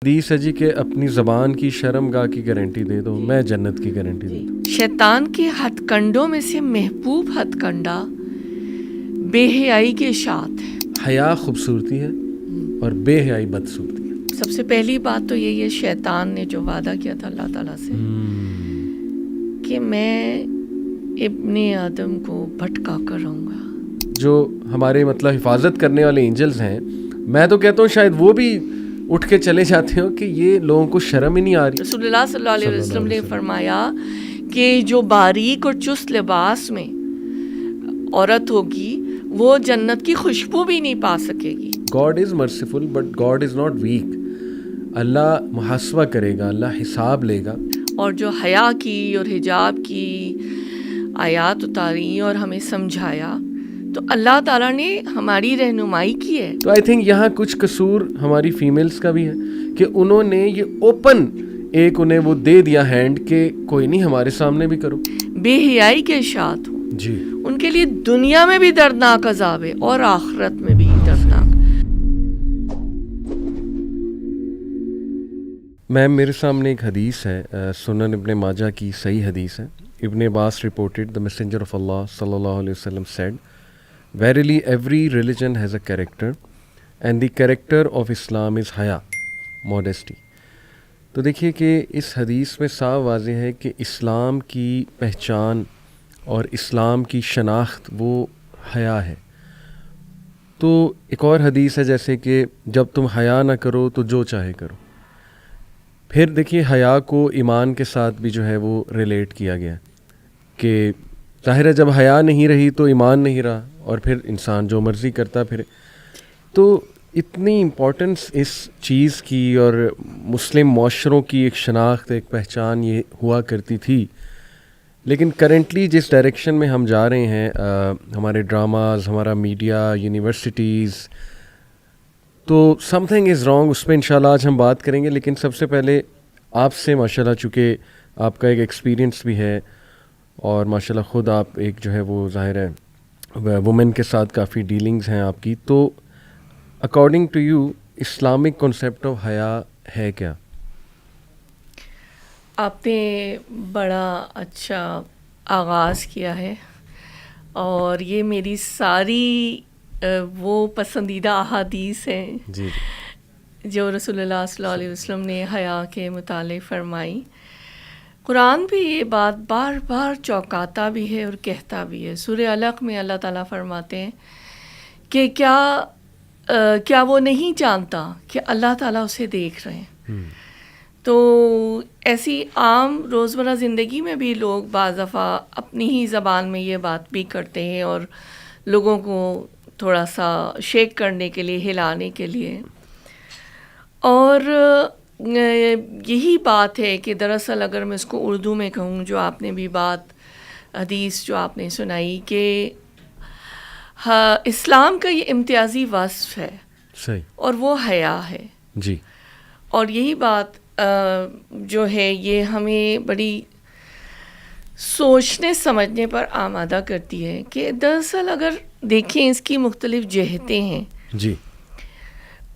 حدیث ہے جی کہ اپنی زبان کی شرم گاہ کی گارنٹی دے دو، میں جنت کی گارنٹی دے دوں۔ شیطان کے ہتھ کنڈوں میں سے محبوب ہتھ کنڈا بے حیائی کے اشاعت ہے۔ حیا خوبصورتی ہے اور بے حیائی بدصورتی ہے۔ سب سے پہلی بات تو یہی ہے، شیطان نے جو وعدہ کیا تھا اللہ تعالیٰ سے کہ میں ابن آدم کو بھٹکا کر رہوں گا۔ جو ہمارے حفاظت کرنے والے اینجلز ہیں، میں تو کہتا ہوں شاید وہ بھی اٹھ کے چلے جاتے ہو کہ یہ لوگوں کو شرم ہی نہیں آ رہی۔ رسول اللہ صلی اللہ علیہ وسلم نے فرمایا کہ جو باریک اور چست لباس میں عورت ہوگی وہ جنت کی خوشبو بھی نہیں پا سکے گی۔ God is merciful but God is not weak۔ اللہ محاسبہ کرے گا، اللہ حساب لے گا۔ اور جو حیا کی اور حجاب کی آیات اتاری اور ہمیں سمجھایا تو اللہ تعالیٰ نے ہماری رہنمائی کی ہے۔ تو آئی تھنک یہاں کچھ قصور ہماری فیمیلز کا بھی ہے کہ انہوں نے یہ اوپن ایک انہیں وہ دے دیا ہینڈ کہ کوئی نہیں ہمارے سامنے بھی کرو۔ بے حیائی کے اشاعت ہو جی، ان کے لیے دنیا میں بھی دردناک عذاب ہے اور آخرت میں بھی دردناک۔ میم میرے سامنے ایک حدیث ہے، سنن ابن ماجہ کی صحیح حدیث ہے۔ ابن عباس reported the messenger of Allah صلی اللہ علیہ وسلم said verily every religion has a character and the character of Islam is حیا modesty۔ تو دیکھیے کہ اس حدیث میں صاف واضح ہے کہ اسلام کی پہچان اور اسلام کی شناخت وہ حیا ہے۔ تو ایک اور حدیث ہے جیسے کہ جب تم حیا نہ کرو تو جو چاہے کرو۔ پھر دیکھیے حیا کو ایمان کے ساتھ بھی جو ہے وہ ریلیٹ کیا گیا کہ ظاہر ہے جب حیا نہیں رہی تو ایمان نہیں رہا، اور پھر انسان جو مرضی کرتا پھر۔ تو اتنی امپورٹنس اس چیز کی اور مسلم معاشروں کی ایک شناخت، ایک پہچان یہ ہوا کرتی تھی، لیکن کرنٹلی جس ڈائریکشن میں ہم جا رہے ہیں، ہمارے ڈراماز، ہمارا میڈیا، یونیورسٹیز، تو سم تھنگ از رانگ۔ اس پہ انشاءاللہ آج ہم بات کریں گے، لیکن سب سے پہلے آپ سے ماشاءاللہ چونکہ آپ کا ایک ایکسپیرینس بھی ہے اور ماشاءاللہ خود آپ ایک جو ہے وہ ظاہر ہے وومن کے ساتھ کافی ڈیلنگز ہیں آپ کی، تو according to you Islamic concept of حیا ہے کیا؟ آپ نے بڑا اچھا آغاز کیا ہے، اور یہ میری ساری وہ پسندیدہ احادیث ہیں جی جو رسول اللہ صلی اللہ علیہ وسلم نے حیا کے متعلق فرمائی۔ قرآن بھی یہ بات بار بار چوکاتا بھی ہے اور کہتا بھی ہے۔ سورہ علق میں اللہ تعالیٰ فرماتے ہیں کہ کیا وہ نہیں جانتا کہ اللہ تعالیٰ اسے دیکھ رہے ہیں۔ تو ایسی عام روزمرہ زندگی میں بھی لوگ بعض دفعہ اپنی ہی زبان میں یہ بات بھی کرتے ہیں، اور لوگوں کو تھوڑا سا شیک کرنے کے لیے، ہلانے کے لیے۔ اور یہی بات ہے کہ دراصل اگر میں اس کو اردو میں کہوں، جو آپ نے بھی بات حدیث جو آپ نے سنائی کہ اسلام کا یہ امتیازی وصف ہے، صحیح، اور وہ حیا ہے۔ جی، اور یہی بات جو ہے یہ ہمیں بڑی سوچنے سمجھنے پر آمادہ کرتی ہے کہ دراصل اگر دیکھیں اس کی مختلف جہتیں ہیں۔ جی،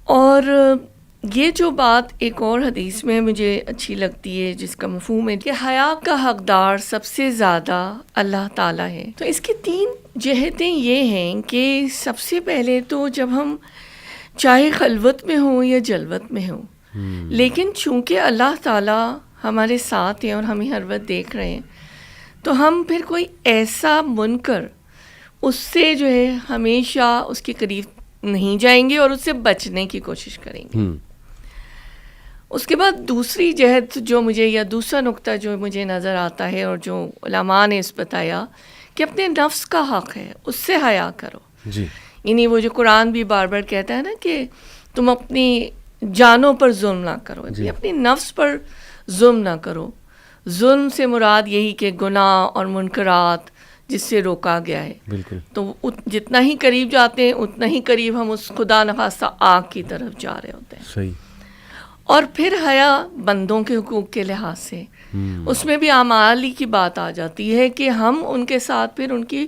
اور یہ جو بات ایک اور حدیث میں مجھے اچھی لگتی ہے جس کا مفہوم ہے کہ حیا کا حقدار سب سے زیادہ اللہ تعالیٰ ہے۔ تو اس کی 3 جہتیں یہ ہیں کہ سب سے پہلے تو جب ہم چاہے خلوت میں ہوں یا جلوت میں ہوں، لیکن چونکہ اللہ تعالیٰ ہمارے ساتھ ہیں اور ہمیں ہر وقت دیکھ رہے ہیں، تو ہم پھر کوئی ایسا منکر اس سے جو ہے ہمیشہ اس کے قریب نہیں جائیں گے اور اس سے بچنے کی کوشش کریں گے۔ اس کے بعد دوسری جہت جو مجھے، یا دوسرا نقطہ جو مجھے نظر آتا ہے اور جو علماء نے اس بتایا کہ اپنے نفس کا حق ہے، اس سے حیا کرو۔ جی، یعنی وہ جو قرآن بھی بار بار کہتا ہے نا کہ تم اپنی جانوں پر ظلم نہ کرو، اپنی نفس پر ظلم نہ کرو۔ ظلم سے مراد یہی کہ گناہ اور منکرات جس سے روکا گیا ہے، بالکل۔ تو جتنا ہی قریب جاتے ہیں اتنا ہی قریب ہم اس خدا نخواستہ آگ کی طرف جا رہے ہوتے ہیں۔ صحیح۔ اور پھر حیا بندوں کے حقوق کے لحاظ سے اس میں بھی اعمال کی بات آ جاتی ہے کہ ہم ان کے ساتھ پھر ان کی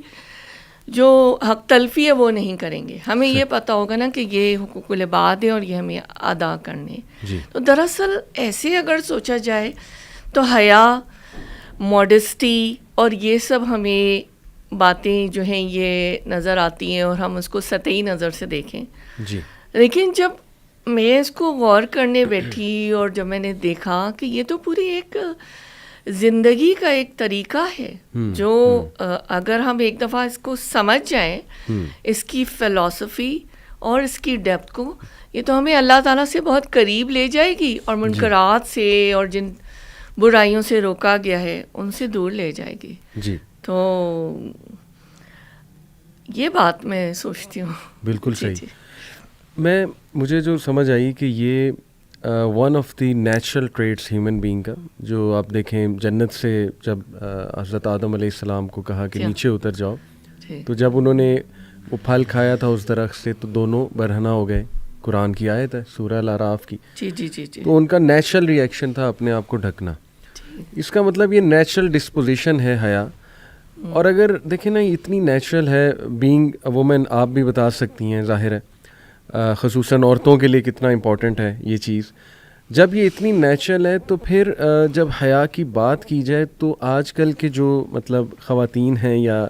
جو حق تلفی ہے وہ نہیں کریں گے. ہمیں یہ پتہ ہوگا نا کہ یہ حقوق العباد ہے اور یہ ہمیں ادا کرنے. تو دراصل ایسے اگر سوچا جائے تو حیا، ماڈسٹی اور یہ سب ہمیں باتیں جو ہیں یہ نظر آتی ہیں اور ہم اس کو سطحی نظر سے دیکھیں. لیکن جب میں اس کو غور کرنے بیٹھی اور جب میں نے دیکھا کہ یہ تو پوری ایک زندگی کا ایک طریقہ ہے جو اگر ہم ایک دفعہ اس کو سمجھ جائیں، اس کی فلسفی اور اس کی ڈیپتھ کو، یہ تو ہمیں اللہ تعالیٰ سے بہت قریب لے جائے گی اور منکرات سے اور جن برائیوں سے روکا گیا ہے ان سے دور لے جائے گی. تو یہ بات میں سوچتی ہوں. بالکل صحیح. مجھے جو سمجھ آئی کہ یہ one of the natural traits human being کا، جو آپ دیکھیں جنت سے جب حضرت آدم علیہ السلام کو کہا کہ نیچے اتر جاؤ، تو جب انہوں نے وہ پھل کھایا تھا اس درخت سے تو دونوں برہنہ ہو گئے. قرآن کی آیت ہے سورہ الاعراف کی. تو ان کا نیچرل ریئیکشن تھا اپنے آپ کو ڈھکنا. اس کا مطلب یہ نیچرل ڈسپوزیشن ہے حیا. اور اگر دیکھیں نا اتنی نیچرل ہے بینگ وومن، آپ بھی بتا سکتی ہیں ظاہر ہے، خصوصاً عورتوں کے لیے کتنا امپورٹنٹ ہے یہ چیز. جب یہ اتنی نیچرل ہے تو پھر جب حیا کی بات کی جائے تو آج کل کے جو مطلب خواتین ہیں یا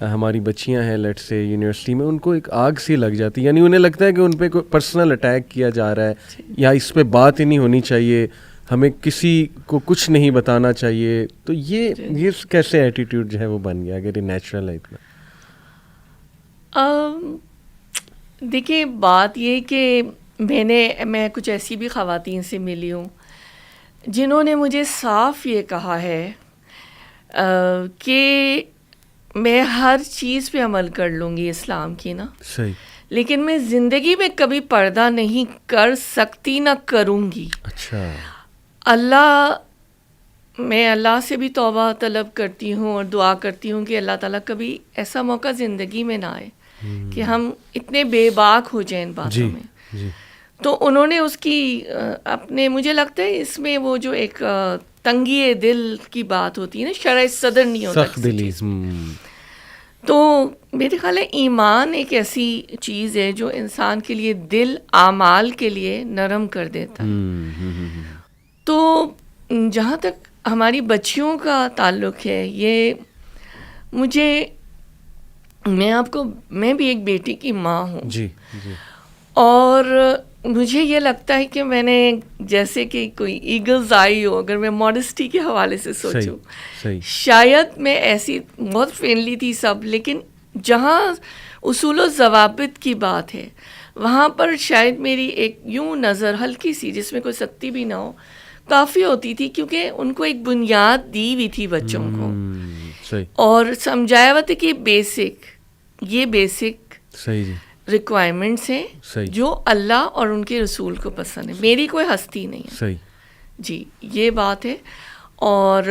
ہماری بچیاں ہیں لیٹ سے یونیورسٹی میں، ان کو ایک آگ سی لگ جاتی ہے. یعنی انہیں لگتا ہے کہ ان پہ کوئی پرسنل اٹیک کیا جا رہا ہے یا اس پہ بات ہی نہیں ہونی چاہیے، ہمیں کسی کو کچھ نہیں بتانا چاہیے. تو یہ کیسے ایٹیٹیوڈ جو ہے وہ بن گیا اگر یہ نیچرل ہے اتنا؟ دیکھیے بات یہ کہ میں کچھ ایسی بھی خواتین سے ملی ہوں جنہوں نے مجھے صاف یہ کہا ہے کہ میں ہر چیز پہ عمل کر لوں گی اسلام کی نا، صحیح، لیکن میں زندگی میں کبھی پردہ نہیں کر سکتی نہ کروں گی. اچھا. میں اللہ سے بھی توبہ طلب کرتی ہوں اور دعا کرتی ہوں کہ اللہ تعالیٰ کبھی ایسا موقع زندگی میں نہ آئے کہ ہم اتنے بے باک ہو جائیں ان باتوں میں. تو انہوں نے اس کی اپنے، مجھے لگتا ہے اس میں وہ جو ایک تنگی دل کی بات ہوتی ہے نا، شرح صدر نہیں ہوتا سخت دلی. تو میرے خیال ہے ایمان ایک ایسی چیز ہے جو انسان کے لیے دل اعمال کے لیے نرم کر دیتا ہے. تو جہاں تک ہماری بچیوں کا تعلق ہے، یہ میں بھی ایک بیٹی کی ماں ہوں. اور مجھے یہ لگتا ہے کہ میں نے جیسے کہ کوئی ایگلز آئی ہو، اگر میں ماڈسٹی کے حوالے سے سوچوں، شاید میں ایسی بہت فرینڈلی تھی سب، لیکن جہاں اصول و ضوابط کی بات ہے وہاں پر شاید میری ایک یوں نظر ہلکی سی، جس میں کوئی سختی بھی نہ ہو، کافی ہوتی تھی، کیونکہ ان کو ایک بنیاد دی ہوئی تھی بچوں کو اور سمجھایا ہوا تھا کہ یہ بیسک ریکوائرمنٹس ہیں جو اللہ اور ان کے رسول کو پسند ہے، میری کوئی ہستی نہیں ہے. صحیح جی، یہ بات ہے. اور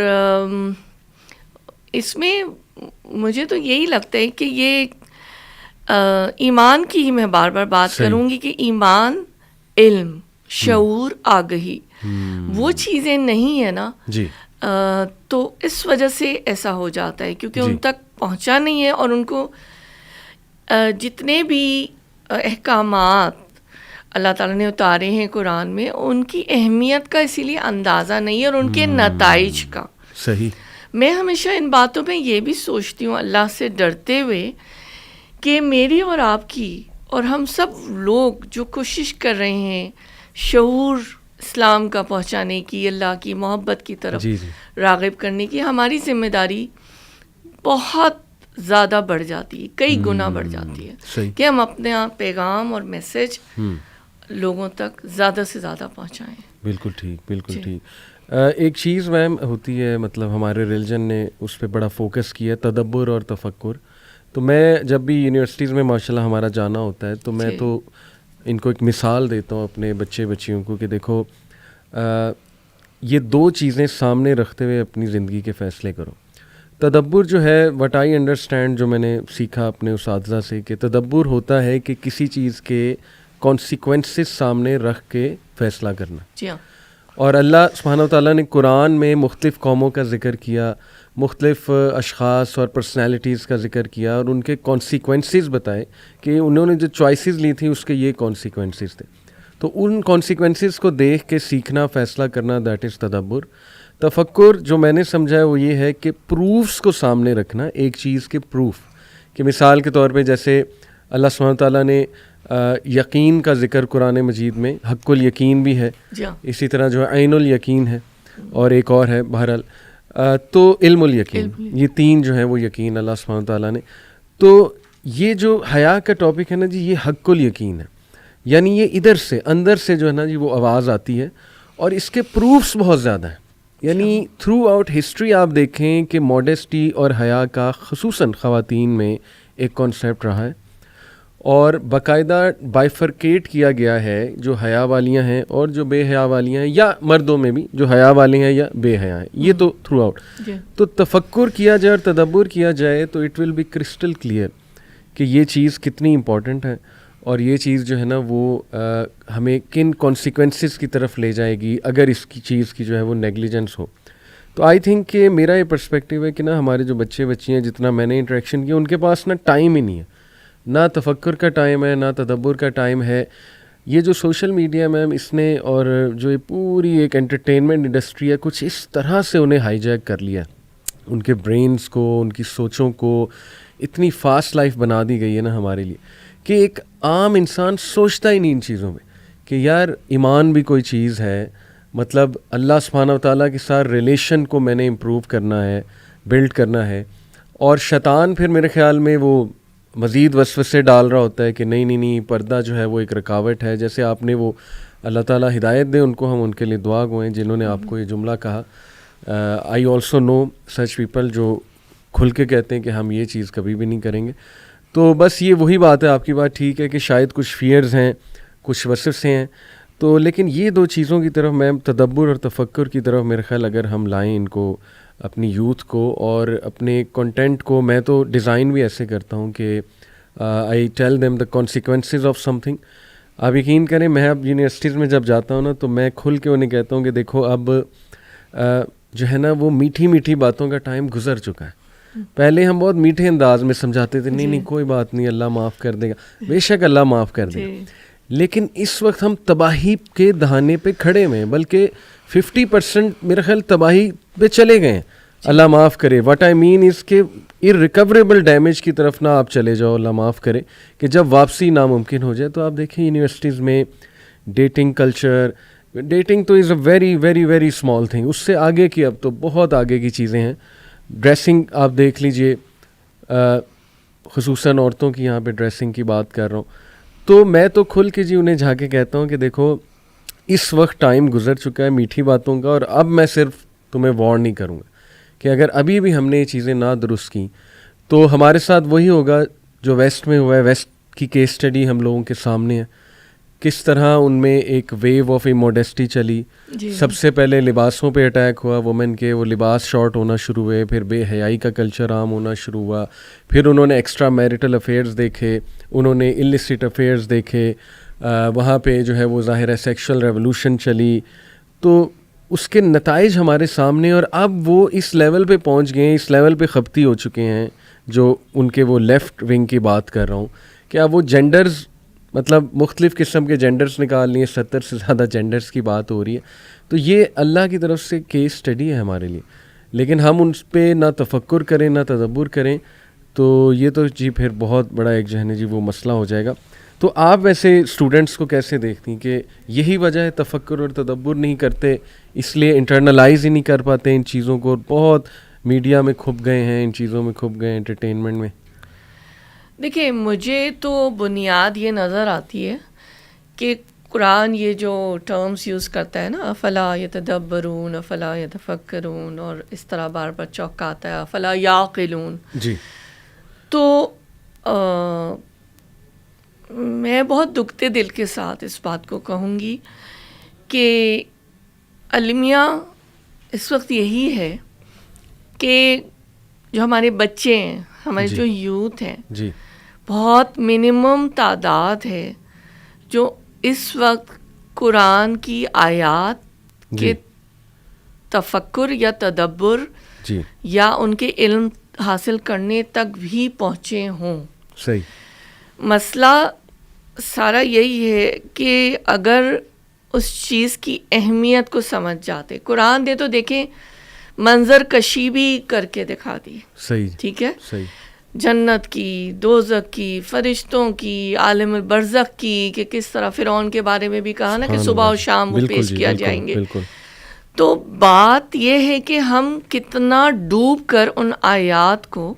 اس میں مجھے تو یہی لگتا ہے کہ یہ ایمان کی ہی میں بار بار بات کروں گی کہ ایمان، علم، شعور، آگہی وہ چیزیں نہیں ہیں نا، تو اس وجہ سے ایسا ہو جاتا ہے کیونکہ ان تک پہنچا نہیں ہے، اور ان کو جتنے بھی احکامات اللہ تعالیٰ نے اتارے ہیں قرآن میں، ان کی اہمیت کا اسی لیے اندازہ نہیں ہے اور ان کے نتائج کا. صحیح. میں ہمیشہ ان باتوں پہ یہ بھی سوچتی ہوں اللہ سے ڈرتے ہوئے کہ میری اور آپ کی اور ہم سب لوگ جو کوشش کر رہے ہیں شعور اسلام کا پہنچانے کی، اللہ کی محبت کی طرف راغب کرنے کی، ہماری ذمہ داری بہت زیادہ بڑھ جاتی ہے، کئی گنا بڑھ جاتی ہے کہ ہم اپنا پیغام اور میسج لوگوں تک زیادہ سے زیادہ پہنچائیں. بالکل ٹھیک، بالکل ٹھیک. ایک چیز میم ہوتی ہے، مطلب ہمارے ریلیجن نے اس پہ بڑا فوکس کیا ہے، تدبر اور تفکر. تو میں جب بھی یونیورسٹیز میں ماشاءاللہ ہمارا جانا ہوتا ہے تو میں تو ان کو ایک مثال دیتا ہوں اپنے بچیوں کو کہ دیکھو یہ دو چیزیں سامنے رکھتے ہوئے اپنی زندگی کے فیصلے کرو. تدبر جو ہے، وٹ آئی انڈرسٹینڈ، جو میں نے سیکھا اپنے اساتذہ سے، کہ تدبر ہوتا ہے کہ کسی چیز کے کانسیکوینسز سامنے رکھ کے فیصلہ کرنا. اور اللہ سبحانہ و تعالیٰ نے قرآن میں مختلف قوموں کا ذکر کیا، مختلف اشخاص اور پرسنالٹیز کا ذکر کیا اور ان کے کانسیکوینسز بتائے کہ انہوں نے جو چوائسیز لی تھیں اس کے یہ کانسیکوینسز تھے. تو ان کانسیکوینسز کو دیکھ کے سیکھنا, فیصلہ کرنا, دیٹ از تدبر. تفکر جو میں نے سمجھا ہے وہ یہ ہے کہ پروفس کو سامنے رکھنا, ایک چیز کے پروف, کہ مثال کے طور پہ جیسے اللہ سبحانہ تعالیٰ نے یقین کا ذکر قرآن مجید میں, حق الیقین بھی ہے, اسی طرح جو ہے عین الیقین ہے, اور ایک اور ہے بہرحال تو علم الیقین, یہ تین جو ہیں وہ یقین اللہ سبحانہ تعالیٰ نے. تو یہ جو حیا کا ٹاپک ہے نا جی, یہ حق الیقین ہے, یعنی یہ ادھر سے اندر سے جو ہے نا جی وہ آواز آتی ہے, اور اس کے پروفس بہت زیادہ ہیں. یعنی تھرو آؤٹ ہسٹری آپ دیکھیں کہ ماڈیسٹی اور حیا کا خصوصاً خواتین میں ایک کانسیپٹ رہا ہے, اور باقاعدہ بائیفرکیٹ کیا گیا ہے جو حیا والیاں ہیں اور جو بے حیا والیاں ہیں, یا مردوں میں بھی جو حیا والے ہیں یا بے حیا ہیں, یہ تو تھرو آؤٹ. تو تفکر کیا جائے اور تدبر کیا جائے تو it will be crystal clear کہ یہ چیز کتنی امپورٹنٹ ہے, اور یہ چیز جو ہے نا وہ ہمیں کن کانسیکوینسز کی طرف لے جائے گی اگر اس کی چیز کی جو ہے وہ نیگلیجنس ہو. تو آئی تھنک کہ میرا یہ پرسپیکٹیو ہے کہ نا ہمارے جو بچے بچیاں جتنا میں نے انٹریکشن کیا ان کے پاس نا ٹائم ہی نہیں ہے, نہ تفکر کا ٹائم ہے نہ تدبر کا ٹائم ہے. یہ جو سوشل میڈیا میم اس نے اور جو یہ پوری ایک انٹرٹینمنٹ انڈسٹری ہے کچھ اس طرح سے انہیں ہائی جیک کر لیا, ان کے برینز کو, ان کی سوچوں کو اتنی فاسٹ لائف بنا دی گئی ہے نا ہمارے لیے کہ ایک عام انسان سوچتا ہی نہیں ان چیزوں میں کہ یار ایمان بھی کوئی چیز ہے, مطلب اللہ سبحانہ و تعالیٰ کے ساتھ ریلیشن کو میں نے امپروو کرنا ہے, بلڈ کرنا ہے. اور شیطان پھر میرے خیال میں وہ مزید وسوسے ڈال رہا ہوتا ہے کہ نہیں پردہ جو ہے وہ ایک رکاوٹ ہے. جیسے آپ نے وہ اللہ تعالیٰ ہدایت دے ان کو, ہم ان کے لیے دعا گوئیں جنہوں نے آپ کو یہ جملہ کہا. I also know such people جو کھل کے کہتے ہیں کہ ہم یہ چیز کبھی بھی نہیں کریں گے. تو بس یہ وہی بات ہے, آپ کی بات ٹھیک ہے کہ شاید کچھ فیئرز ہیں, کچھ وسوسے ہیں, تو لیکن یہ دو چیزوں کی طرف میں تدبر اور تفکر کی طرف میرے خیال اگر ہم لائیں ان کو, اپنی یوتھ کو اور اپنے کنٹینٹ کو, میں تو ڈیزائن بھی ایسے کرتا ہوں کہ I tell them the consequences of some thing. آپ یقین کریں میں اب یونیورسٹیز میں جب جاتا ہوں نا تو میں کھل کے انہیں کہتا ہوں کہ دیکھو اب جو ہے نا وہ میٹھی میٹھی باتوں کا ٹائم گزر چکا ہے. پہلے ہم بہت میٹھے انداز میں سمجھاتے تھے, نہیں کوئی بات نہیں, اللہ معاف کر دے گا, بے شک اللہ معاف کر دے گا, لیکن اس وقت ہم تباہی کے دہانے پہ کھڑے ہوئے ہیں, بلکہ 50% میرا خیال تباہی پہ چلے گئے ہیں. اللہ معاف کرے, واٹ آئی مین از کہ irrecoverable ڈیمیج کی طرف نہ آپ چلے جاؤ, اللہ معاف کرے, کہ جب واپسی ناممکن ہو جائے. تو آپ دیکھیں یونیورسٹیز میں ڈیٹنگ کلچر, ڈیٹنگ تو is a very very very small thing, اس سے آگے کی اب تو بہت آگے کی چیزیں ہیں. ڈریسنگ آپ دیکھ لیجئے, خصوصاً عورتوں کی یہاں پہ ڈریسنگ کی بات کر رہا ہوں, تو میں تو کھل کے جی انہیں جا کے کہتا ہوں کہ دیکھو اس وقت ٹائم گزر چکا ہے میٹھی باتوں کا, اور اب میں صرف تمہیں وارن نہیں کروں گا کہ اگر ابھی بھی ہم نے یہ چیزیں نہ درست کی تو ہمارے ساتھ وہی ہوگا جو ویسٹ میں ہوا ہے. ویسٹ کی کیس اسٹڈی ہم لوگوں کے سامنے ہے, کس طرح ان میں ایک ویو آف اموڈیسٹی چلی. سب سے پہلے لباسوں پہ اٹیک ہوا, وومن کے وہ لباس شارٹ ہونا شروع ہوئے, پھر بے حیائی کا کلچر عام ہونا شروع ہوا, پھر انہوں نے ایکسٹرا میریٹل افیئرز دیکھے, انہوں نے السٹ افیئرز دیکھے, وہاں پہ جو ہے وہ ظاہر ہے سیکشل ریولوشن چلی. تو اس کے نتائج ہمارے سامنے, اور اب وہ اس لیول پہ پہنچ گئے ہیں, اس لیول پہ خبتی ہو چکے ہیں جو ان کے وہ لیفٹ ونگ کی بات کر رہا ہوں کہ اب وہ جینڈرز, مطلب مختلف قسم کے جینڈرز نکال لیے, 70 سے زیادہ جینڈرز کی بات ہو رہی ہے. تو یہ اللہ کی طرف سے کیس اسٹڈی ہے ہمارے لیے, لیکن ہم ان پہ نہ تفکر کریں نہ تدبر کریں تو یہ تو جی پھر بہت بڑا ایک جو ہے نا جی وہ مسئلہ ہو جائے گا. تو آپ ویسے اسٹوڈنٹس کو کیسے دیکھتی ہیں کہ یہی وجہ ہے تفکر اور تدبر نہیں کرتے, اس لیے انٹرنلائز ہی نہیں کر پاتے ان چیزوں کو, بہت میڈیا میں کھپ گئے ہیں, ان چیزوں میں کھپ گئے ہیں, انٹرٹینمنٹ میں؟ دیکھیں مجھے تو بنیاد یہ نظر آتی ہے کہ قرآن یہ جو ٹرمز یوز کرتا ہے نا, افلا یتدبرون, افلا یتفکرون, اور اس طرح بار بار چوکاتا ہے افلا یعقلون. جی. تو میں بہت دکھتے دل کے ساتھ اس بات کو کہوں گی کہ المیہ اس وقت یہی ہے کہ جو ہمارے بچے ہیں, ہمارے جو یوتھ ہیں, جی بہت منیمم تعداد ہے جو اس وقت قرآن کی آیات کے تفکر یا تدبر جی یا ان کے علم حاصل کرنے تک بھی پہنچے ہوں. صحیح. مسئلہ سارا یہی ہے کہ اگر اس چیز کی اہمیت کو سمجھ جاتے, قرآن نے تو دیکھیں منظر کشی بھی کر کے دکھا دی. صحیح. ٹھیک ہے, صحیح. جنت کی, دوزخ کی, فرشتوں کی, عالم البرزخ کی, کہ کس طرح فرعون کے بارے میں بھی کہا نا کہ صبح و شام وہ پیش کیا جائیں گے. بالکل. تو بات یہ ہے کہ ہم کتنا ڈوب کر ان آیات کو,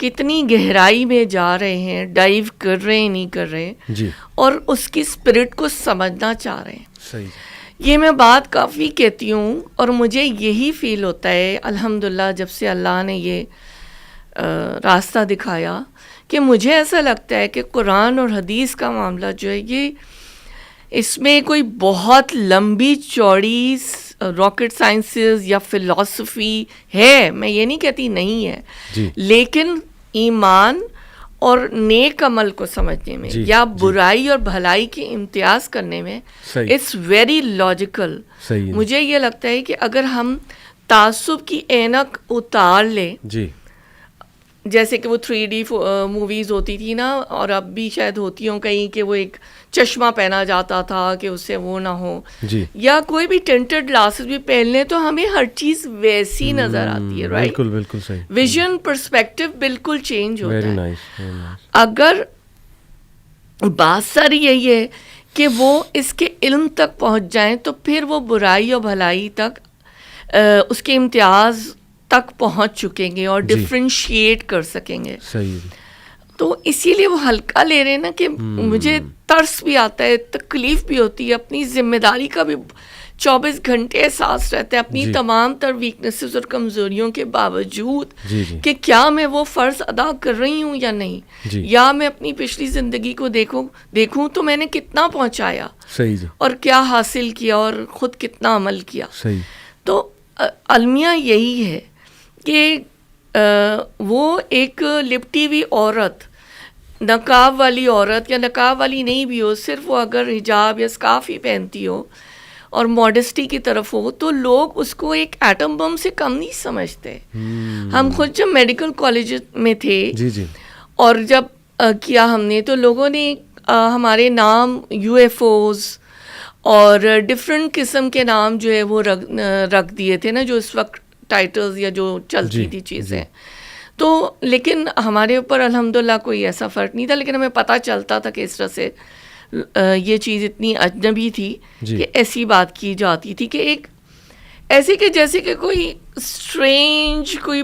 کتنی گہرائی میں جا رہے ہیں, ڈائیو کر رہے ہیں, نہیں کر رہے, جی, اور اس کی اسپرٹ کو سمجھنا چاہ رہے ہیں. صحیح. یہ میں بات کافی کہتی ہوں, اور مجھے یہی فیل ہوتا ہے الحمدللہ جب سے اللہ نے یہ راستہ دکھایا, کہ مجھے ایسا لگتا ہے کہ قرآن اور حدیث کا معاملہ جو ہے یہ, اس میں کوئی بہت لمبی چوڑی راکٹ سائنسز یا فلسفی ہے, میں یہ نہیں کہتی نہیں ہے, جی, لیکن ایمان اور نیک عمل کو سمجھنے میں, جی, یا جی, برائی اور بھلائی کی امتیاز کرنے میں, صحیح. It's very logical. صحیح. مجھے یہ لگتا ہے کہ اگر ہم تعصب کی اینک اتار لیں, جی, جیسے کہ وہ 3D موویز ہوتی تھی نا, اور اب بھی شاید ہوتی ہوں کہیں, کہ وہ ایک چشمہ پہنا جاتا تھا کہ اس سے وہ نہ ہو, جی, یا کوئی بھی ٹینٹڈ گلاسز بھی پہن لیں تو ہمیں ہر چیز ویسی نظر آتی ہے, رائٹ؟ بالکل بالکل صحیح. ویژن پرسپیکٹو بالکل چینج ہوتا ویری ہے. Nice, very nice. اگر بات ساری یہی ہے کہ وہ اس کے علم تک پہنچ جائیں تو پھر وہ برائی اور بھلائی تک اس کے امتیاز تک پہنچ چکیں گے اور ڈفرینشیٹ کر سکیں گے. صحیح. تو اسی لیے وہ ہلکا لے رہے ہیں نا, کہ مجھے ترس بھی آتا ہے, تکلیف بھی ہوتی ہے, اپنی ذمہ داری کا بھی 24 گھنٹے احساس رہتا ہے, اپنی تمام تر ویکنیسز اور کمزوریوں کے باوجود, کہ کیا میں وہ فرض ادا کر رہی ہوں یا نہیں, یا میں اپنی پچھلی زندگی کو دیکھوں تو میں نے کتنا پہنچایا, صحیح, اور کیا حاصل کیا, اور خود کتنا عمل کیا. صحیح. تو المیہ یہی ہے کہ وہ ایک لپٹی ہوئی عورت, نقاب والی عورت, یا نقاب والی نہیں بھی ہو, صرف وہ اگر حجاب یا سکارف ہی پہنتی ہو اور ماڈسٹی کی طرف ہو, تو لوگ اس کو ایک ایٹم بم سے کم نہیں سمجھتے. ہم خود جب میڈیکل کالج میں تھے, اور جب کیا ہم نے, تو لوگوں نے ہمارے نام UFOs اور ڈفرینٹ قسم کے نام جو ہے وہ رکھ دیے تھے نا, جو اس وقت ٹائٹلز یا جو چلتی تھی چیزیں. تو لیکن ہمارے اوپر الحمدللہ کوئی ایسا فرق نہیں تھا, لیکن ہمیں پتہ چلتا تھا کہ اس طرح سے یہ چیز اتنی اجنبی تھی کہ ایسی بات کی جاتی تھی, کہ ایک ایسے کہ جیسے کہ کوئی اسٹرینج, کوئی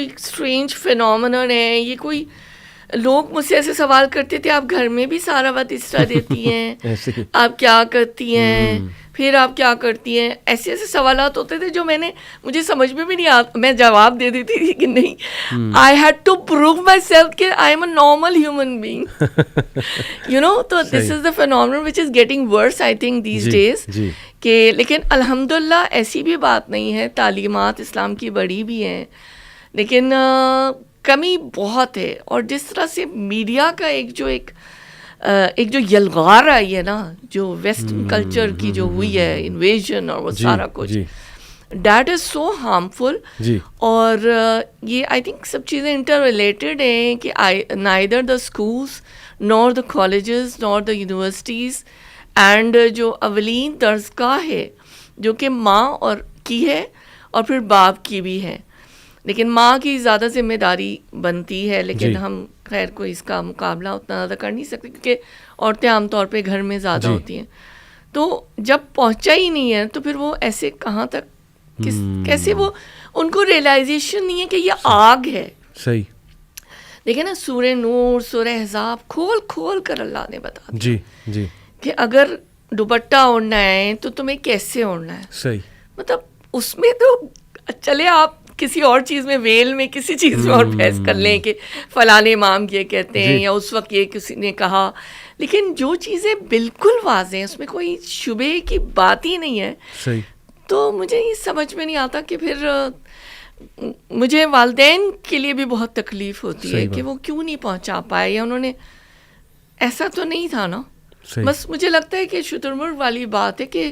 اسٹرینج فینومینن ہے یہ. کوئی لوگ مجھ سے ایسے سوال کرتے تھے, آپ گھر میں بھی سارا وقت اس طرح دیتی ہیں, آپ کیا کرتی ہیں, پھر آپ کیا کرتی ہیں, ایسے ایسے سوالات ہوتے تھے جو مجھے سمجھ میں بھی نہیں آتا. میں جواب دے دیتی تھی کہ نہیں, I had to prove myself کہ I am a normal human being, you know. تو this is the phenomenon which is getting worse I think these days. کہ لیکن الحمدللہ ایسی بھی بات نہیں ہے, تعلیمات اسلام کی بڑی بھی ہیں, لیکن کمی بہت ہے. اور جس طرح سے میڈیا کا ایک جو یلغار آئی ہے نا, جو ویسٹرن کلچر کی جو ہوئی ہے انویژن اور وہ سارا کچھ, دیٹ از سو ہارمفل. اور یہ آئی تھنک سب چیزیں انٹر ریلیٹڈ ہیں, کہ neither the schools Noor the colleges Noor the universities and جو اولین درسگاہ ہے جو کہ ماں اور کی ہے اور پھر باپ کی بھی ہے, لیکن ماں کی زیادہ ذمہ داری بنتی ہے, لیکن ہم خیر کوئی اس کا مقابلہ اتنا زیادہ کر نہیں سکتے, کیونکہ عورتیں عام طور پہ گھر میں زیادہ ہوتی ہیں. تو جب پہنچا ہی نہیں ہے تو پھر وہ ایسے کہاں تک کیسے, وہ ان کو ریئلائزیشن نہیں ہے کہ یہ آگ ہے. صحیح. دیکھیں نا, سورہ نور, سورہ احزاب کھول کھول کر اللہ نے بتا دیا جی کہ اگر دوپٹہ اوڑھنا ہے تو تمہیں کیسے اوڑھنا ہے. صحیح. مطلب اس میں تو چلے آپ کسی اور چیز میں, ویل میں کسی چیز میں اور بحث کر لیں کہ فلاں امام یہ کہتے ہیں یا اس وقت یہ کسی نے کہا, لیکن جو چیزیں بالکل واضح ہیں اس میں کوئی شبہ کی بات ہی نہیں ہے. صحیح. تو مجھے یہ سمجھ میں نہیں آتا کہ پھر مجھے والدین کے لیے بھی بہت تکلیف ہوتی ہے کہ وہ کیوں نہیں پہنچا پائے, یا انہوں نے, ایسا تو نہیں تھا نا. بس مجھے لگتا ہے کہ شترمرغ والی بات ہے کہ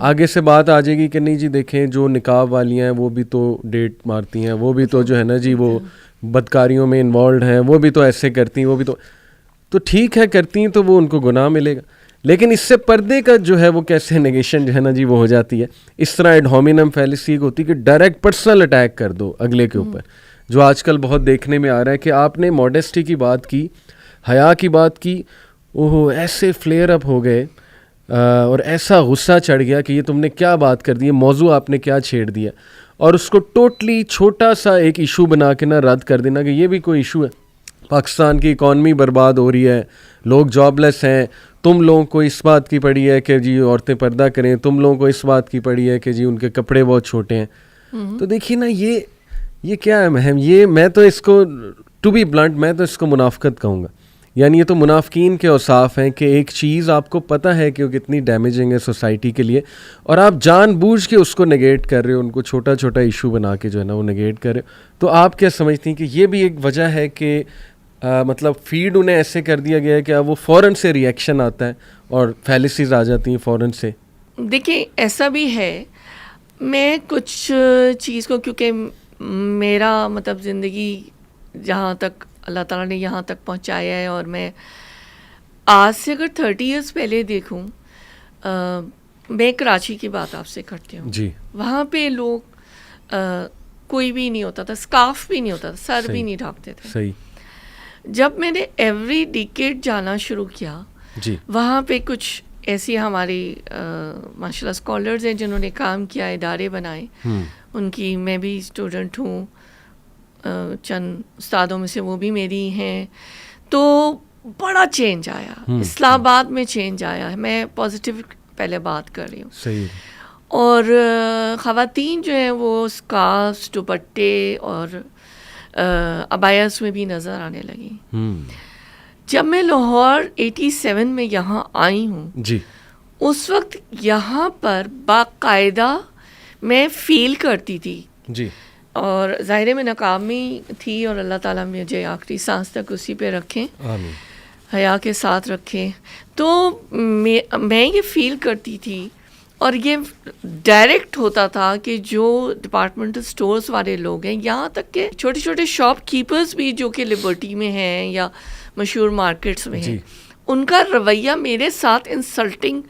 آگے سے بات آ جائے گی کہ نہیں جی دیکھیں جو نقاب والیاں ہیں وہ بھی تو ڈیٹ مارتی ہیں, وہ بھی تو جو ہے نا جی وہ بدکاریوں میں انوالوڈ ہیں, وہ بھی تو ایسے کرتی ہیں, وہ بھی تو ٹھیک ہے کرتی ہیں تو وہ ان کو گناہ ملے گا. لیکن اس سے پردے کا جو ہے وہ کیسے نیگیشن جو ہے نا جی وہ ہو جاتی ہے. اس طرح ایڈ ہومینم فیلیسی ہوتی ہے کہ ڈائریکٹ پرسنل اٹیک کر دو اگلے کے اوپر, جو آج کل بہت دیکھنے میں آ رہا ہے کہ آپ نے ماڈیسٹی کی بات کی, حیا کی بات کی, اوہ ایسے فلیئر اپ ہو گئے اور ایسا غصہ چڑھ گیا کہ یہ تم نے کیا بات کر دی ہے, موضوع آپ نے کیا چھیڑ دیا, اور اس کو ٹوٹلی چھوٹا سا ایک ایشو بنا کے نا رد کر دینا کہ یہ بھی کوئی ایشو ہے. پاکستان کی اکانومی برباد ہو رہی ہے, لوگ جاب لیس ہیں, تم لوگوں کو اس بات کی پڑی ہے کہ جی عورتیں پردہ کریں, تم لوگوں کو اس بات کی پڑی ہے کہ جی ان کے کپڑے بہت چھوٹے ہیں. تو دیکھیے نا یہ کیا ہے مہم, یہ میں تو اس کو ٹو بی بلنٹ میں تو اس کو منافقت کہوں گا. یعنی یہ تو منافقین کے اوصاف ہیں کہ ایک چیز آپ کو پتہ ہے کہ وہ کتنی ڈیمیجنگ ہے سوسائٹی کے لیے, اور آپ جان بوجھ کے اس کو نگیٹ کر رہے ہو, ان کو چھوٹا چھوٹا ایشو بنا کے جو ہے نا وہ نگیٹ کر رہے ہو. تو آپ کیا سمجھتی ہیں کہ یہ بھی ایک وجہ ہے کہ مطلب فیڈ انہیں ایسے کر دیا گیا ہے کہ اب وہ فوراً سے ریئیکشن آتا ہے اور فیلیسیز آ جاتی ہیں فوراً سے؟ دیکھیں ایسا بھی ہے, میں کچھ چیز کو کیونکہ میرا مطلب زندگی جہاں تک اللہ تعالیٰ نے یہاں تک پہنچایا ہے, اور میں آج سے اگر 30 ایئرس پہلے دیکھوں, میں کراچی کی بات آپ سے کرتی ہوں جی. وہاں پہ لوگ کوئی بھی نہیں ہوتا تھا, اسکارف بھی نہیں ہوتا تھا, سر بھی نہیں ڈھانپتے تھے. صحیح. جب میں نے ایوری ڈیکیڈ جانا شروع کیا جی وہاں پہ کچھ ایسی ہماری ماشاء اللہ اسکالرز ہیں جنہوں نے کام کیا, ادارے بنائے, ان کی میں بھی اسٹوڈنٹ ہوں, چند استادوں میں سے وہ بھی میری ہیں, تو بڑا چینج آیا. اسلام آباد میں چینج آیا ہے, میں پازیٹیو پہلے بات کر رہی ہوں. صحیح. اور خواتین جو ہیں وہ اسکارفس, دوپٹے اور ابایاس میں بھی نظر آنے لگی. جب میں لاہور 87 میں یہاں آئی ہوں جی اس وقت یہاں پر باقاعدہ میں فیل کرتی تھی. جی. اور ظاہر میں ناکامی تھی, اور اللہ تعالیٰ مجھے آخری سانس تک اسی پہ رکھیں, آمین. حیا کے ساتھ رکھیں. تو میں یہ فیل کرتی تھی, اور یہ ڈائریکٹ ہوتا تھا کہ جو ڈپارٹمنٹل سٹورز والے لوگ ہیں, یہاں تک کہ چھوٹے چھوٹے شاپ کیپرز بھی جو کہ لبرٹی میں ہیں یا مشہور مارکیٹس میں ہیں, ان کا رویہ میرے ساتھ insulting,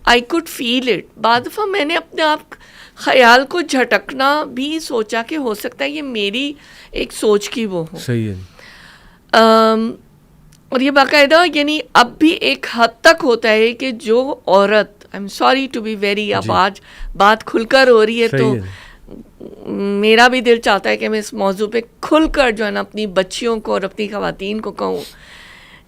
I could feel it. بعض دفعہ میں نے اپنے آپ خیال کو جھٹکنا بھی سوچا کہ ہو سکتا ہے یہ میری ایک سوچ کی وہ ہو. صحیح ہے. اور یہ باقاعدہ یعنی اب بھی ایک حد تک ہوتا ہے کہ جو عورت, I am sorry to be very, اب آج بات کھل کر ہو رہی ہے تو میرا بھی دل چاہتا ہے کہ میں اس موضوع پہ کھل کر جو ہے نا اپنی بچیوں کو اور اپنی خواتین کو کہوں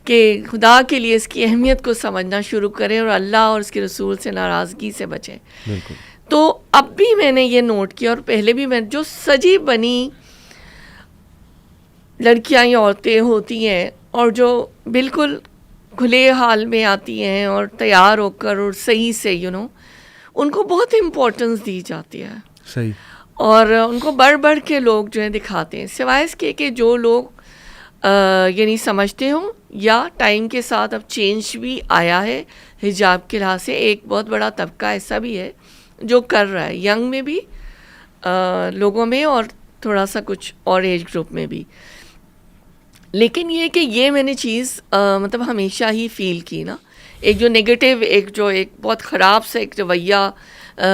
کہ خدا کے لیے اس کی اہمیت کو سمجھنا شروع کریں اور اللہ اور اس کے رسول سے ناراضگی سے بچیں. بالکل. تو اب بھی میں نے یہ نوٹ کیا, اور پہلے بھی میں جو سجی بنی لڑکیاں یا عورتیں ہوتی ہیں اور جو بالکل کھلے حال میں آتی ہیں اور تیار ہو کر اور صحیح سے ان کو بہت امپورٹنس دی جاتی ہے. صحیح. اور ان کو بڑھ بڑھ کے لوگ جو ہے دکھاتے ہیں, سوائے اس کے کہ جو لوگ یعنی سمجھتے ہوں, یا ٹائم کے ساتھ اب چینج بھی آیا ہے حجاب کے لحاظ سے. ایک بہت بڑا طبقہ ایسا بھی ہے جو کر رہا ہے, ینگ میں بھی لوگوں میں, اور تھوڑا سا کچھ اور ایج گروپ میں بھی. لیکن یہ کہ یہ میں نے چیز مطلب ہمیشہ ہی فیل کی نا, ایک جو نگیٹو, ایک بہت خراب سا ایک رویہ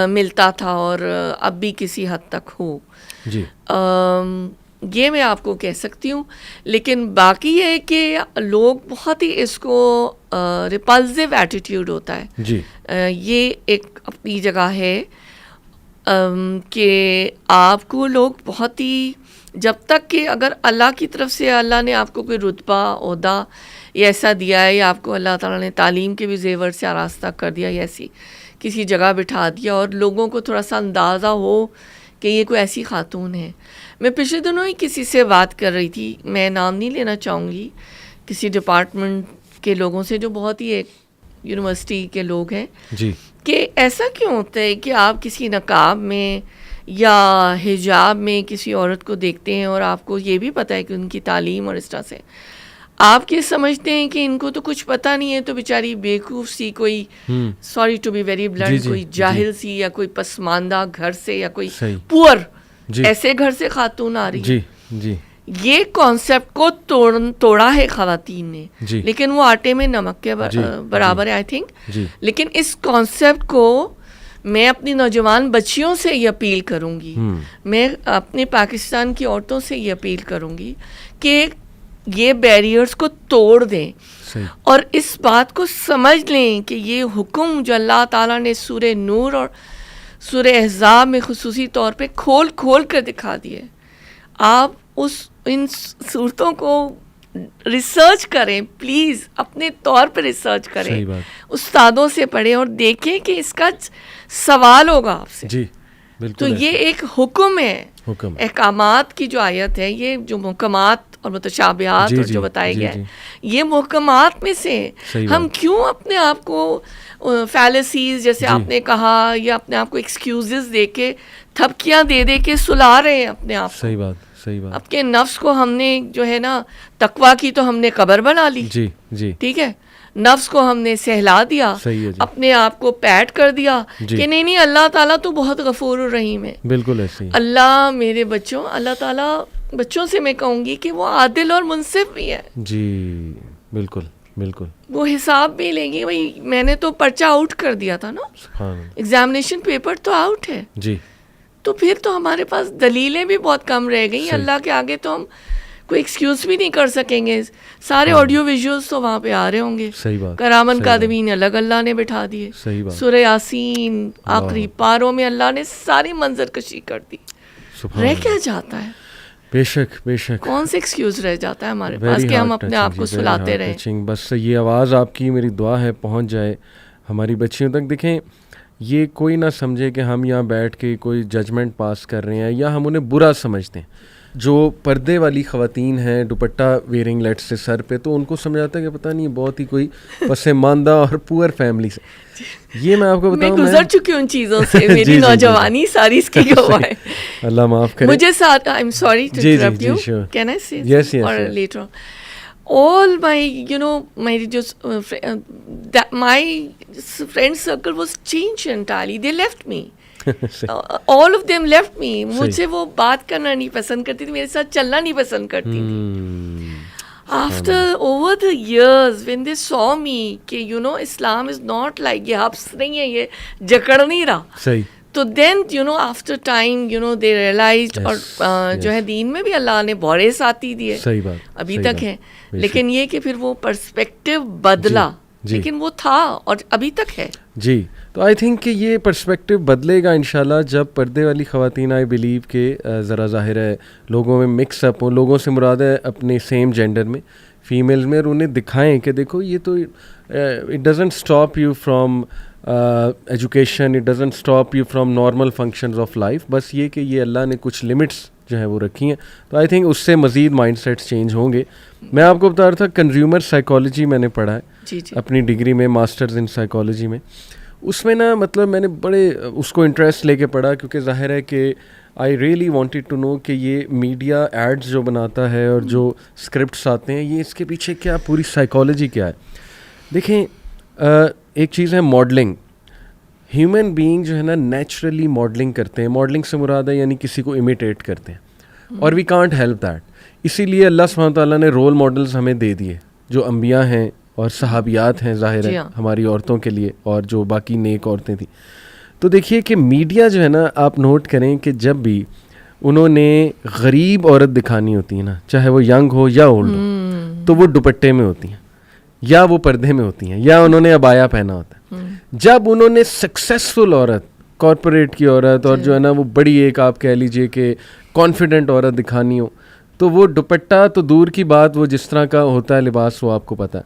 ملتا تھا, اور اب بھی کسی حد تک ہو. جی. یہ میں آپ کو کہہ سکتی ہوں. لیکن باقی یہ ہے کہ لوگ بہت ہی اس کو ریپلزیو ایٹیٹیوڈ ہوتا ہے. جی. یہ ایک اپنی جگہ ہے کہ آپ کو لوگ بہت ہی, جب تک کہ اگر اللہ کی طرف سے اللہ نے آپ کو کوئی رتبہ, عہدہ یا ایسا دیا ہے, یا آپ کو اللہ تعالیٰ نے تعلیم کے بھی زیور سے آراستہ کر دیا, یا ایسی کسی جگہ بٹھا دیا, اور لوگوں کو تھوڑا سا اندازہ ہو کہ یہ کوئی ایسی خاتون ہے. میں پچھلے دنوں ہی کسی سے بات کر رہی تھی, میں نام نہیں لینا چاہوں گی, کسی ڈپارٹمنٹ کے لوگوں سے جو بہت ہی ایک یونیورسٹی کے لوگ ہیں, جی, کہ ایسا کیوں ہوتا ہے کہ آپ کسی نقاب میں یا حجاب میں کسی عورت کو دیکھتے ہیں, اور آپ کو یہ بھی پتہ ہے کہ ان کی تعلیم اور اس طرح سے آپ یہ سمجھتے ہیں کہ ان کو تو کچھ پتہ نہیں ہے, تو بیچاری بیوقوف سی کوئی, sorry to be very blunt, کوئی جاہل سی یا کوئی پسماندہ گھر سے یا کوئی پور ایسے گھر سے خاتون آ رہی ہے. یہ کانسیپٹ کو توڑا ہے خواتین نے, لیکن وہ آٹے میں نمک کے برابر ہے آئی تھنک. لیکن اس کانسیپٹ کو میں اپنی نوجوان بچیوں سے یہ اپیل کروں گی, میں اپنے پاکستان کی عورتوں سے یہ اپیل کروں گی کہ یہ بیریئرز کو توڑ دیں اور اس بات کو سمجھ لیں کہ یہ حکم جو اللہ تعالیٰ نے سورہ نور اور سورہ احزاب میں خصوصی طور پہ کھول کر دکھا دیے. آپ ان صورتوں کو ریسرچ کریں پلیز, اپنے طور پہ ریسرچ کریں, استادوں سے پڑھیں اور دیکھیں کہ اس کا سوال ہوگا آپ سے. تو یہ ایک حکم ہے, احکامات کی جو آیت ہے, یہ جو محکمات اور متشابہات اور جو بتایا گیا ہے, یہ محکمات میں سے ہم کیوں اپنے آپ کو فیلسیز جیسے آپ نے کہا یا اپنے آپ کو ایکسکیوزز دے کے تھپکیاں دے کے سلا رہے ہیں اپنے آپ کو. صحیح بات. اب کے نفس کو ہم نے جو ہے نا تقویٰ کی تو ہم نے قبر بنا لی, ٹھیک ہے, نفس کو ہم نے سہلا دیا, اپنے آپ کو پیٹ کر دیا کہ نہیں اللہ تعالیٰ تو بہت غفور الرحیم ہے. بالکل ایسے ہی. اللہ میرے بچوں, اللہ تعالیٰ بچوں سے میں کہوں گی کہ وہ عادل اور منصف بھی ہے. جی بالکل بالکل. وہ حساب بھی لیں گے. بھائی میں نے تو پرچہ آؤٹ کر دیا تھا نا, ایگزامینیشن پیپر تو آؤٹ ہے, جی, تو پھر تو ہمارے پاس دلیلیں بھی بہت کم رہ گئی. اللہ کے آگے تو ہم کوئی ایکسکیوز بھی نہیں کر سکیں گے. سارے آڈیو ویژولز تو وہاں پہ آ رہے ہوں گے. کرامن کاذبین الگ اللہ نے بٹھا دیے. سورہ یاسین آخری پاروں میں اللہ نے ساری منظر کشی کر دی. رہ کیا جاتا ہے؟ بے شک بے شک. کون سے ایکسکیوز رہ جاتا ہے ہمارے پاس کہ ہم اپنے آپ کو سلاتے رہیں؟ بس یہ آواز آپ کی میری دعا ہے پہنچ جائے ہماری بچیوں تک. دیکھیں یہ کوئی نہ سمجھے کہ ہم یہاں بیٹھ کے کوئی ججمنٹ پاس کر رہے ہیں یا ہم انہیں برا سمجھتے ہیں. جو پردے والی خواتین ہیں دوپٹہ ویئرنگ لیٹ سے سر پہ, تو ان کو سمجھاتا ہے کہ پتہ نہیں بہت ہی کوئی پسماندہ اور پور فیملی سے. یہ میں آپ کو بتاؤں, میں گزر چکی ہوں ان چیزوں سے, میری نوجوانی ساری اس کی گواہ ہے. اللہ معاف کرے. مجھے ساتھ I am sorry to interrupt you, can I say yes yes, اور later on all my my just my friend circle was changed entirely. They left me. all of them left me. مجھ سے وہ بات کرنا نہیں پسند کرتی تھی, میرے ساتھ چلنا نہیں پسند کرتی تھی. After over the years when they saw me کہ Islam is not like یہ حبس نہیں ہے, یہ جکڑ نہیں رہا. صحیح. تو دین after time they realized, اور جو ہے دین میں بھی اللہ نے بڑے ساتھی دیے, صحیح بات, ابھی تک ہیں. لیکن یہ کہ پھر وہ پرسپیکٹیو بدلا, لیکن وہ تھا اور ابھی تک ہے. جی, تو آئی تھنک کہ یہ پرسپیکٹیو بدلے گا انشاءاللہ جب پردے والی خواتین آئی بلیو کہ ذرا ظاہر ہے لوگوں میں مکس اپ ہوں. لوگوں سے مراد ہے اپنے سیم جینڈر میں, فیمیلز میں, اور انہیں دکھائیں کہ دیکھو یہ تو it doesn't stop you from education, it doesn't stop you from normal functions of life. بس یہ کہ یہ اللہ نے کچھ لمٹس جو ہیں وہ رکھی ہیں. تو آئی تھنک اس سے مزید مائنڈ سیٹس چینج ہوں گے. میں آپ کو بتا رہا تھا کنزیومر سائیکالوجی میں نے پڑھا ہے اپنی ڈگری میں, ماسٹرز ان سائیکالوجی میں. اس میں نا مطلب میں نے بڑے اس کو انٹرسٹ لے کے پڑھا, کیونکہ ظاہر ہے کہ I really wanted to know کہ یہ میڈیا ایڈز جو بناتا ہے اور جو اسکرپٹس آتے ہیں, یہ اس کے پیچھے کیا پوری سائیکالوجی کیا ہے. دیکھیں ایک چیز ہے ماڈلنگ. ہیومن بینگ جو ہے نا نیچرلی ماڈلنگ کرتے ہیں. ماڈلنگ سے مراد ہے یعنی کسی کو امیٹیٹ کرتے ہیں, اور وی کانٹ ہیلپ دیٹ. اسی لیے اللہ سبحانہ تعالیٰ نے رول ماڈلز ہمیں دے دیے, جو انبیاء ہیں اور صحابیات ہیں ظاہر ہے ہماری عورتوں کے لیے, اور جو باقی نیک عورتیں تھیں. تو دیکھیے کہ میڈیا جو ہے نا, آپ نوٹ کریں کہ جب بھی انہوں نے غریب عورت دکھانی ہوتی ہے نا, چاہے وہ ینگ ہو یا اولڈ ہو, تو وہ دوپٹے میں ہوتی ہیں یا وہ پردے میں ہوتی ہیں یا انہوں نے عبایا پہنا ہوتا ہے. جب انہوں نے سکسیزفل عورت, کارپوریٹ کی عورت, اور جو ہے نا وہ بڑی ایک آپ کہہ لیجئے کہ کانفیڈنٹ عورت دکھانی ہو, تو وہ دوپٹہ تو دور کی بات, وہ جس طرح کا ہوتا ہے لباس وہ آپ کو پتہ ہے.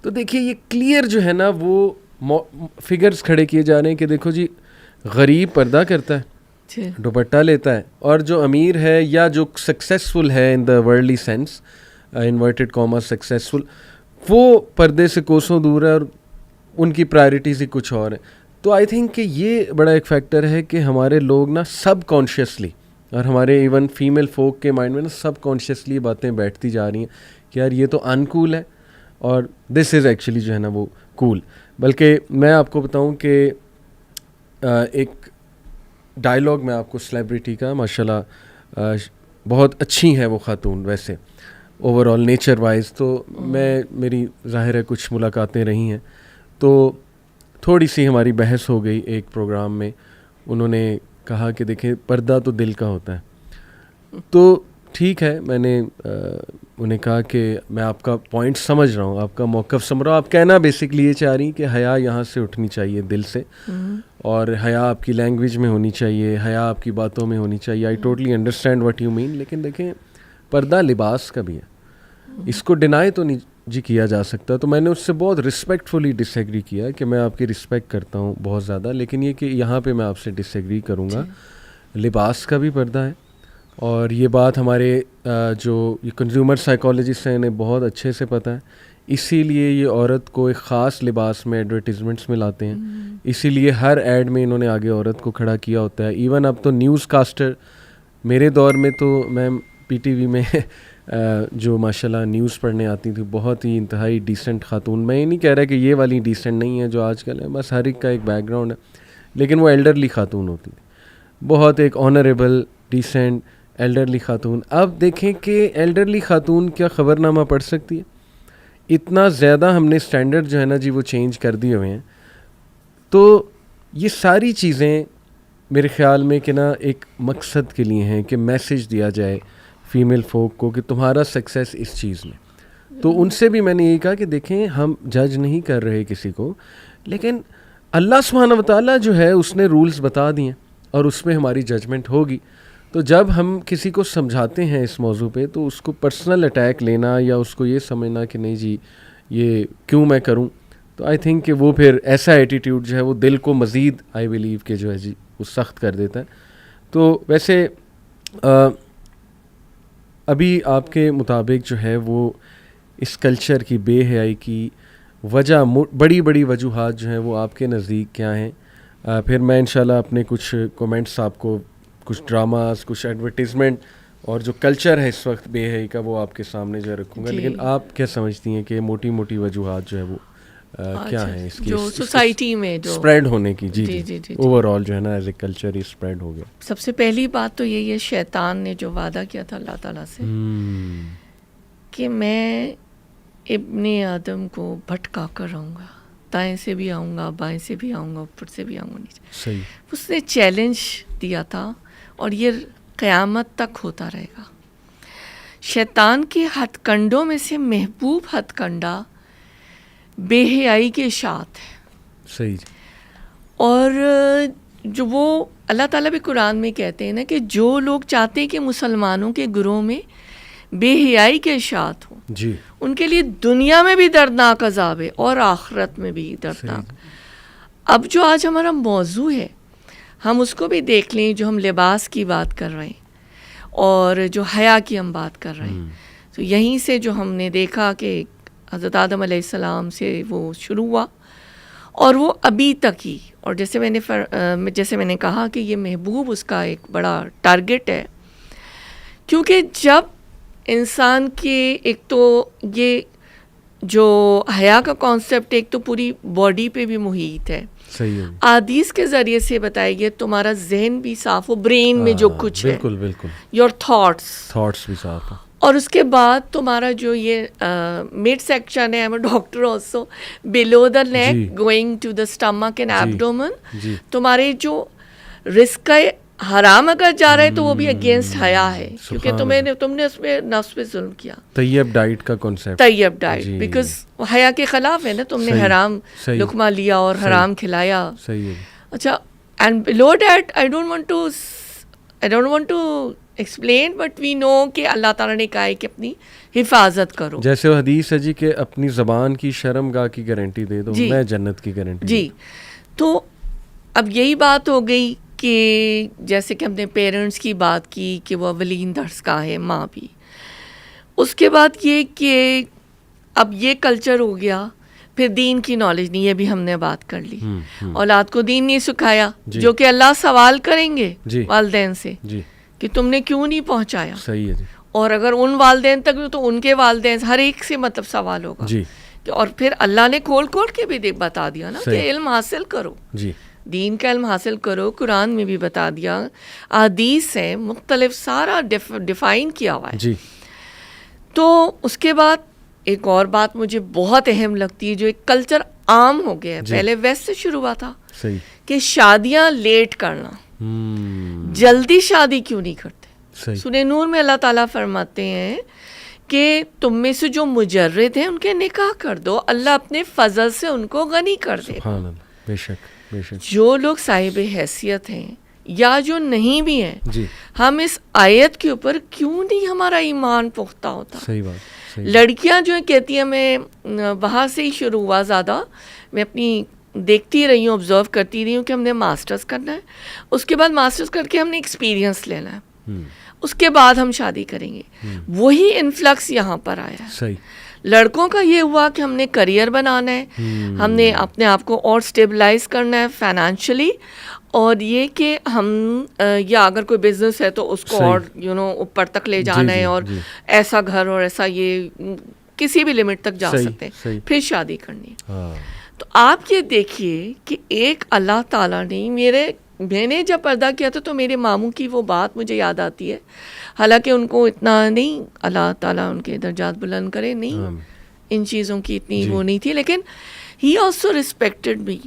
تو دیکھیے یہ کلیئر جو ہے نا وہ فگرز کھڑے کیے جا رہے ہیں کہ دیکھو جی غریب پردہ کرتا ہے, دوپٹہ لیتا ہے, اور جو امیر ہے یا جو سکسیزفل ہے in the worldly sense, inverted comma successful, وہ پردے سے کوسوں دور ہے اور ان کی پرائرٹیز ہی کچھ اور ہیں. تو آئی تھنک کہ یہ بڑا ایک فیکٹر ہے کہ ہمارے لوگ نا سب کانشیسلی, اور ہمارے ایون فیمیل فوک کے مائنڈ میں نا سب کانشیسلی باتیں بیٹھتی جا رہی ہیں کہ یار یہ تو ان کول ہے اور دس از ایکچولی جو ہے نا وہ کول. بلکہ میں آپ کو بتاؤں کہ ایک ڈائلاگ میں آپ کو سلیبریٹی کا ماشاء اللہ بہت اچھی ہے وہ خاتون ویسے اوور آل نیچر وائز, تو میری ظاہر ہے کچھ ملاقاتیں رہی ہیں, تو تھوڑی سی ہماری بحث ہو گئی ایک پروگرام میں. انہوں نے کہا کہ دیکھیں پردہ تو دل کا ہوتا ہے. تو ٹھیک ہے, میں نے انہیں کہا کہ میں آپ کا پوائنٹ سمجھ رہا ہوں, آپ کا موقف سمجھ رہا ہوں. آپ کہنا بیسکلی یہ چاہ رہی ہیں کہ حیا یہاں سے اٹھنی چاہیے دل سے, اور حیا آپ کی لینگویج میں ہونی چاہیے, حیا آپ کی باتوں میں ہونی چاہیے. I totally understand what you mean. لیکن دیکھیں پردہ لباس کا بھی ہے, اس کو ڈینائی تو نہیں جی کیا جا سکتا. تو میں نے اس سے بہت رسپیکٹفلی ڈس ایگری کیا کہ میں آپ کی رسپیکٹ کرتا ہوں بہت زیادہ, لیکن یہ کہ یہاں پہ میں آپ سے ڈس ایگری کروں گا. لباس کا بھی پردہ ہے, اور یہ بات ہمارے جو یہ کنزیومر سائیکالوجسٹ ہیں انہیں بہت اچھے سے پتہ ہے. اسی لیے یہ عورت کو ایک خاص لباس میں ایڈورٹیزمنٹس میں لاتے ہیں, اسی لیے ہر ایڈ میں انہوں نے آگے عورت کو کھڑا کیا ہوتا ہے. ایون اب تو نیوز کاسٹر, میرے دور میں تو میں پی ٹی وی میں جو ماشاءاللہ نیوز پڑھنے آتی تھی بہت ہی انتہائی ڈیسنٹ خاتون. میں یہ نہیں کہہ رہا کہ یہ والی ڈیسنٹ نہیں ہے جو آج کل ہے, بس ہر ایک کا ایک بیک گراؤنڈ ہے, لیکن وہ ایلڈرلی خاتون ہوتی تھی, بہت ایک آنریبل ڈیسنٹ ایلڈرلی خاتون. اب دیکھیں کہ ایلڈرلی خاتون کیا خبر نامہ پڑھ سکتی ہے؟ اتنا زیادہ ہم نے اسٹینڈرڈ جو ہے نا جی وہ چینج کر دیے ہوئے ہیں. تو یہ ساری چیزیں میرے خیال میں کہ نا ایک مقصد کے لیے ہیں کہ میسج دیا جائے فیمیل فوک کو کہ تمہارا سکسیس اس چیز میں. تو ان سے بھی میں نے یہی کہا کہ دیکھیں ہم جج نہیں کر رہے کسی کو, لیکن اللہ سبحانہ و تعالیٰ جو ہے اس نے رولز بتا دیے اور اس میں ہماری ججمنٹ ہوگی. تو جب ہم کسی کو سمجھاتے ہیں اس موضوع پہ تو اس کو پرسنل اٹیک لینا یا اس کو یہ سمجھنا کہ نہیں جی یہ کیوں میں کروں, تو آئی تھنک کہ وہ پھر ایسا ایٹیٹیوڈ جو ہے وہ دل کو مزید آئی بلیو کہ جو ہے جی وہ سخت کر دیتا ہے. تو ویسے ابھی آپ کے مطابق جو ہے وہ اس کلچر کی بے حیائی کی وجہ بڑی بڑی وجوہات جو ہیں وہ آپ کے نزدیک کیا ہیں؟ پھر میں انشاءاللہ اپنے کچھ کومنٹس آپ کو, کچھ ڈراماز, کچھ ایڈورٹیزمنٹ اور جو کلچر ہے اس وقت بے حیائی کا وہ آپ کے سامنے جو رکھوں گا. لیکن آپ کیا سمجھتی ہیں کہ موٹی موٹی وجوہات جو ہے وہ کیا ہیں اس کی جو سوسائٹی میں جو اسپریڈ ہونے کی؟ جی اوور آل جو ہے نا ایز اے کلچر ہی اسپریڈ ہو گیا. سب سے پہلی بات تو یہی ہے, شیطان نے جو وعدہ کیا تھا اللہ تعالیٰ سے کہ میں ابن آدم کو بھٹکا کر رہوں گا, دائیں سے بھی آؤں گا, بائیں سے بھی آؤں گا, اوپر سے بھی آؤں گا, نیچے. صحیح. اس نے چیلنج دیا تھا اور یہ قیامت تک ہوتا رہے گا. شیطان کے ہتھ کنڈوں میں سے محبوب ہتھ کنڈا بے حیائی کے اشاعت ہے. صحیح. اور جو وہ اللہ تعالیٰ بھی قرآن میں کہتے ہیں نا کہ جو لوگ چاہتے ہیں کہ مسلمانوں کے گروہ میں بے حیائی کے اشاعت ہوں, جی, ان کے لیے دنیا میں بھی دردناک عذاب ہے اور آخرت میں بھی دردناک. اب جو آج ہمارا موضوع ہے ہم اس کو بھی دیکھ لیں, جو ہم لباس کی بات کر رہے ہیں اور جو حیا کی ہم بات کر رہے ہیں, تو یہیں سے جو ہم نے دیکھا کہ حضرت آدم علیہ السلام سے وہ شروع ہوا اور وہ ابھی تک ہی, اور جیسے میں نے کہا کہ یہ محبوب اس کا ایک بڑا ٹارگٹ ہے, کیونکہ جب انسان کے ایک تو یہ جو حیا کا کانسیپٹ ایک تو پوری باڈی پہ بھی محیط ہے, احادیث کے ذریعے سے بتایا گیا تمہارا ذہن بھی صاف ہو, برین میں جو کچھ ہے, بالکل بالکل, یور تھاٹس بھی صاف ہو, اور اس کے بعد تمہارا جو یہ مڈ سیکشن ہے, doctor also below the neck going to the stomach and abdomen, تمہارے جو رزق ہے حرام اگر جا رہا ہے تو وہ بھی اگینسٹ حیا ہے, کیونکہ تم نے اس میں نفس پہ ظلم کیا. طیب ڈائٹ کا کانسیپٹ, طیب ڈائٹ, بیکاز حیا کے خلاف ہے نا, تم نے حرام لقمہ لیا اور حرام کھلایا. صحیح ہے. اچھا, and below that I don't want to explain, but we know کہ اللہ تعالیٰ نے کہا ہے کہ اپنی حفاظت کرو. جیسے وہ حدیث ہے جی کہ اپنی زبان کی شرم گاہ کی گارنٹی دے دو, میں جنت کی گارنٹی. جی, تو اب یہی بات ہو گئی کہ جیسے کہ ہم نے پیرنٹس کی بات کی کہ وہ اولین درس کا ہے, ماں بھی. اس کے بعد یہ کہ اب یہ کلچر ہو گیا, پھر دین کی نالج نہیں, یہ بھی ہم نے بات کر لی. اولاد کو دین نہیں سکھایا, جو کہ اللہ سوال کریں گے والدین سے کہ تم نے کیوں نہیں پہنچایا. صحیح ہے. اور اگر ان والدین تک تو ان کے والدین، ہر ایک سے مطلب سوال ہوگا جی. اور پھر اللہ نے کھول کے بھی بتا دیا نا کہ علم حاصل کرو، جی. دین کا علم حاصل کرو. قرآن میں بھی بتا دیا، احادیث سے مختلف سارا ڈیفائن کیا ہوا ہے. جی. تو اس کے بعد ایک اور بات مجھے بہت اہم لگتی ہے، جو ایک کلچر عام ہو گیا ہے. پہلے ویسٹ سے شروع ہوا تھا کہ شادیاں لیٹ کرنا، جلدی شادی کیوں نہیں کرتے. سورہ نور میں اللہ تعالیٰ فرماتے ہیں کہ تم میں سے جو مجرد ہیں ان کے نکاح کر دو، اللہ اپنے فضل سے ان کو غنی کر دے. بے شک بے شک. جو لوگ صاحب حیثیت ہیں یا جو نہیں بھی ہیں، جی. ہم اس آیت کے اوپر کیوں نہیں ہمارا ایمان پختہ ہوتا. صحیح بات. لڑکیاں جو کہتی ہیں، میں وہاں سے ہی شروع ہوا زیادہ، میں اپنی دیکھتی رہی ہوں، آبزرو کرتی رہی ہوں کہ ہم نے ماسٹرز کرنا ہے، اس کے بعد ماسٹرز کر کے ہم نے ایکسپیرینس لینا ہے، اس کے بعد ہم شادی کریں گے. وہی انفلکس یہاں پر آیا ہے. صحیح. لڑکوں کا یہ ہوا کہ ہم نے کریئر بنانا ہے، ہم نے اپنے آپ کو اور اسٹیبلائز کرنا ہے فائنینشلی، اور یہ کہ ہم یا اگر کوئی بزنس ہے تو اس کو اور اوپر تک لے جانا ہے، اور ایسا گھر اور ایسا یہ کسی بھی لمٹ تک جا سکتے ہیں، پھر شادی کرنی ہے. تو آپ یہ دیکھیے کہ ایک اللہ تعالیٰ نے میں نے جب پردہ کیا تھا تو میرے ماموں کی وہ بات مجھے یاد آتی ہے، حالانکہ ان کو اتنا نہیں، اللہ تعالیٰ ان کے درجات بلند کرے، نہیں ان چیزوں کی اتنی وہ نہیں تھی، لیکن ہی آلسو ریسپیکٹڈ می.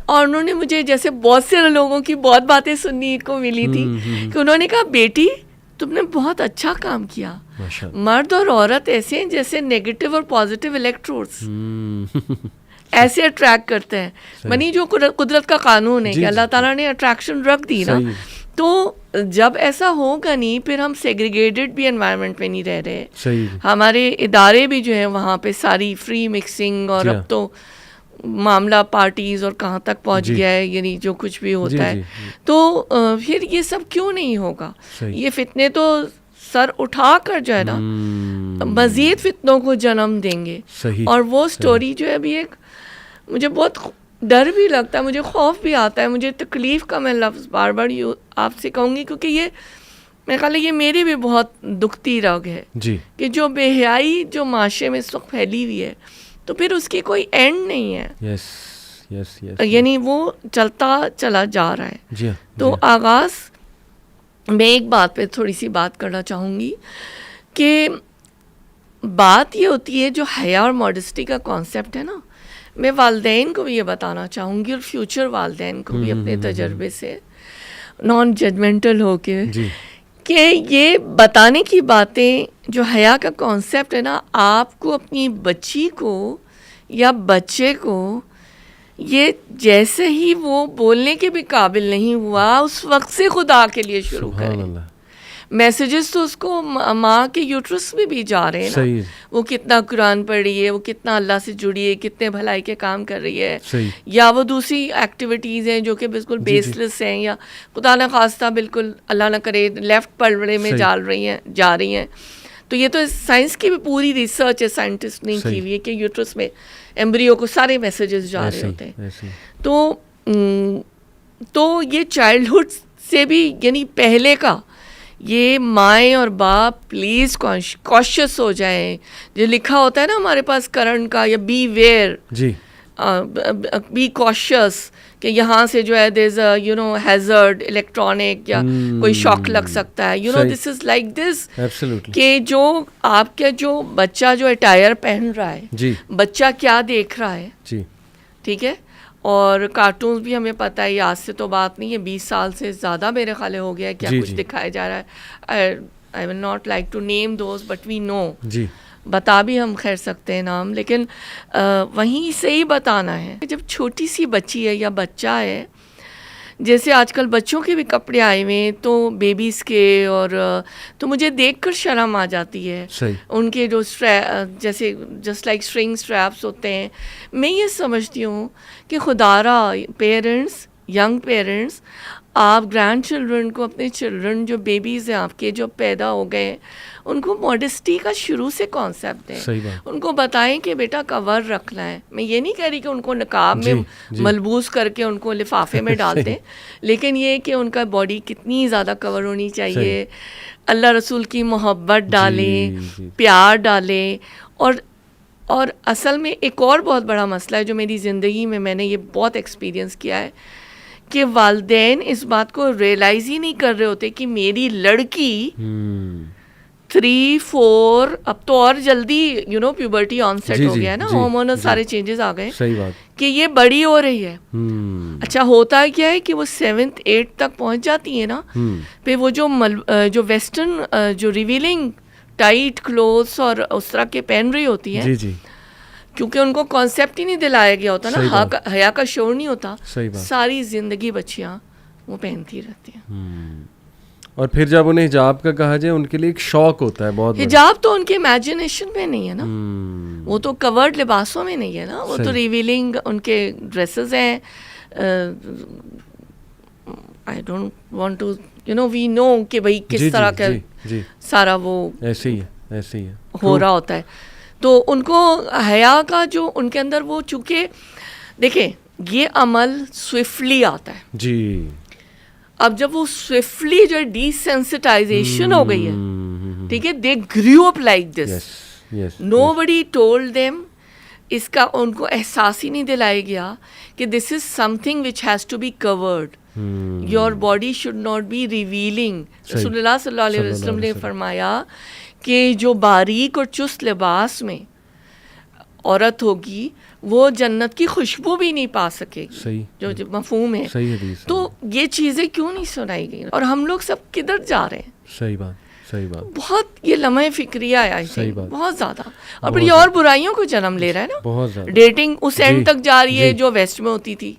اور انہوں نے مجھے، جیسے بہت سے لوگوں کی بہت باتیں سننے کو ملی تھی کہ انہوں نے کہا بیٹی تم نے بہت اچھا کام کیا. مرد اور عورت ایسے ہیں جیسے نیگیٹو اور پازیٹیو الیکٹروڈس ایسے اٹریکٹ کرتے ہیں. منی جو قدرت کا قانون ہے کہ اللہ تعالیٰ نے اٹریکشن رکھ دی نا، تو جب ایسا ہوگا نہیں پھر ہم سیگریگیٹڈ بھی انوائرمنٹ میں نہیں رہ رہے. ہمارے ادارے بھی جو ہیں وہاں پہ ساری فری مکسنگ، اور اب تو معاملہ پارٹیز اور کہاں تک پہنچ گیا ہے، یعنی جو کچھ بھی ہوتا ہے. تو پھر یہ سب کیوں نہیں ہوگا؟ یہ فتنے تو سر اٹھا کر جو ہے نا مزید فتنوں کو جنم دیں گے. اور وہ سٹوری جو ہے ابھی ایک مجھے بہت ڈر بھی لگتا ہے، مجھے خوف بھی آتا ہے، مجھے تکلیف کا میں لفظ بار بار آپ سے کہوں گی، کیونکہ یہ میرے خیال ہے یہ میری بھی بہت دکھتی رگ ہے کہ جو بے حیائی جو معاشرے میں اس وقت پھیلی ہوئی ہے، تو پھر اس کی کوئی اینڈ نہیں ہے. یعنی وہ چلتا چلا جا رہا ہے. تو آغاز میں ایک بات پہ تھوڑی سی بات کرنا چاہوں گی کہ بات یہ ہوتی ہے جو حیا اور ماڈسٹی کا کانسیپٹ ہے نا، میں والدین کو بھی یہ بتانا چاہوں گی اور فیوچر والدین کو بھی اپنے تجربے سے نان ججمنٹل ہو کے، کہ یہ بتانے کی باتیں جو حیا کا کانسیپٹ ہے نا، آپ کو اپنی بچی کو یا بچے کو یہ جیسے ہی وہ بولنے کے بھی قابل نہیں ہوا اس وقت سے خدا کے لیے شروع کریں. میسیجز تو اس کو ماں کے یوٹرس میں بھی جا رہے ہیں نا، وہ کتنا قرآن پڑھ رہی ہے، وہ کتنا اللہ سے جڑی ہے، کتنے بھلائی کے کام کر رہی ہے، یا وہ دوسری ایکٹیویٹیز ہیں جو کہ بالکل بیس لیس ہیں، یا خدا نہ خواستہ بالکل اللہ نہ کرے لیفٹ پڑھنے میں جا رہی ہیں. تو یہ تو سائنس کی بھی پوری ریسرچ ہے، سائنٹسٹ نے کی ہوئی ہے کہ یوٹرس میں ایمبریو کو سارے میسیجز جا رہے ہوتے ہیں. تو یہ چائلڈہڈ سے بھی، یعنی پہلے کا، یہ مائیں اور باپ پلیز کاشیس ہو جائیں. جو لکھا ہوتا ہے نا ہمارے پاس کرنٹ کا، یا بی ویئر، بی کاشیس، کہ یہاں سے جو ہے دیر از اے ہیزرڈ الیکٹرانک، یا کوئی شاک لگ سکتا ہے، دس از لائک دس، کہ جو آپ کا جو بچہ جو اٹائر پہن رہا ہے، بچہ کیا دیکھ رہا ہے، ٹھیک ہے. اور کارٹونز بھی ہمیں پتہ ہے، آج سے تو بات نہیں ہے، 20 سال سے زیادہ میرے خیال ہو گیا ہے کیا کچھ دکھایا جا رہا ہے. I will not like to name those but we know, بتا بھی ہم خیر سکتے ہیں نام، لیکن وہیں سے ہی بتانا ہے. جب چھوٹی سی بچی ہے یا بچہ ہے، جیسے آج کل بچوں کے بھی کپڑے آئے ہوئے ہیں تو بیبیز کے، اور تو مجھے دیکھ کر شرم آ جاتی ہے. ان کے جو جیسے جسٹ لائک اسٹرنگ اسٹریپس ہوتے ہیں. میں یہ سمجھتی ہوں کہ خدا را پیرنٹس، ینگ پیرنٹس، آپ گرینڈ چلڈرن کو، اپنے چلڈرن جو بیبیز ہیں آپ کے جو پیدا ہو گئے ہیں، ان کو ماڈسٹی کا شروع سے کانسیپٹ دیں. ان کو بتائیں کہ بیٹا کور رکھنا ہے. میں یہ نہیں کہہ رہی کہ ان کو نقاب میں ملبوس کر کے ان کو لفافے میں ڈال دیں، لیکن یہ کہ ان کا باڈی کتنی زیادہ کور ہونی چاہیے. اللہ رسول کی محبت ڈالیں، پیار ڈالیں. اور اصل میں ایک اور بہت بڑا مسئلہ ہے جو میری زندگی میں نے یہ بہت ایکسپیرینس کیا ہے کہ والدین اس بات کو ریئلائز ہی نہیں کر رہے ہوتے کہ میری لڑکی 3-4 اب تو اور جلدی پیوبرٹی آن سیٹ ہو گیا ہے نا، ہارمونل سارے چینجز آ گئے کہ یہ بڑی ہو رہی ہے. اچھا ہوتا ہے کیا ہے کہ وہ 7th 8th تک پہنچ جاتی ہے نا، پھر وہ جو ویسٹرن جو ریویلنگ ٹائٹ کلوتھس اور اس طرح کے پہن رہی ہوتی ہیں، کیونکہ ان کو کانسیپٹ ہی نہیں دلایا گیا ہوتا نا، حیا کا شعور نہیں ہوتا، ساری زندگی بچیاں وہ پہنتی رہتی ہیں. اور پھر جب انہیں حجاب کا کہا جائے ان کے لیے ایک شوق ہوتا ہے بہت. حجاب تو ان کے امیجنیشن میں نہیں ہے نا، وہ تو کورڈ لباسوں میں نہیں ہے نا، وہ تو ریویلنگ ان کے ڈریسز ہیں. آئی don't want to we know کہ بھائی کس طرح کا سارا وہ ایسے ہی ہے ہو رہا ہوتا ہے. تو ان کو حیا کا جو ان کے اندر وہ، چونکہ دیکھیں یہ عمل سوئفٹلی آتا ہے جی. اب جب وہ سوئفٹلی جو ڈی سینسٹائزیشن ہو گئی ہے، ٹھیک ہے، they give up like this, nobody told them. اس کا ان کو احساس ہی نہیں دلایا گیا کہ this is something which has to be covered. Your body should not be revealing. رسول اللہ صلی اللہ علیہ وسلم نے فرمایا کہ جو باریک اور چست لباس میں عورت ہوگی وہ جنت کی خوشبو بھی نہیں پا سکے گی، جو مفہوم ہے. تو یہ چیزیں کیوں نہیں سنائی گئی اور ہم لوگ سب کدھر جا رہے ہیں؟ صحیح بات. بہت یہ لمحہ فکریہ ہے بہت زیادہ، اور بڑی اور برائیوں کو جنم لے رہا ہے نا. بہت زیادہ ڈیٹنگ اس اینڈ تک جا رہی ہے جو ویسٹ میں ہوتی تھی،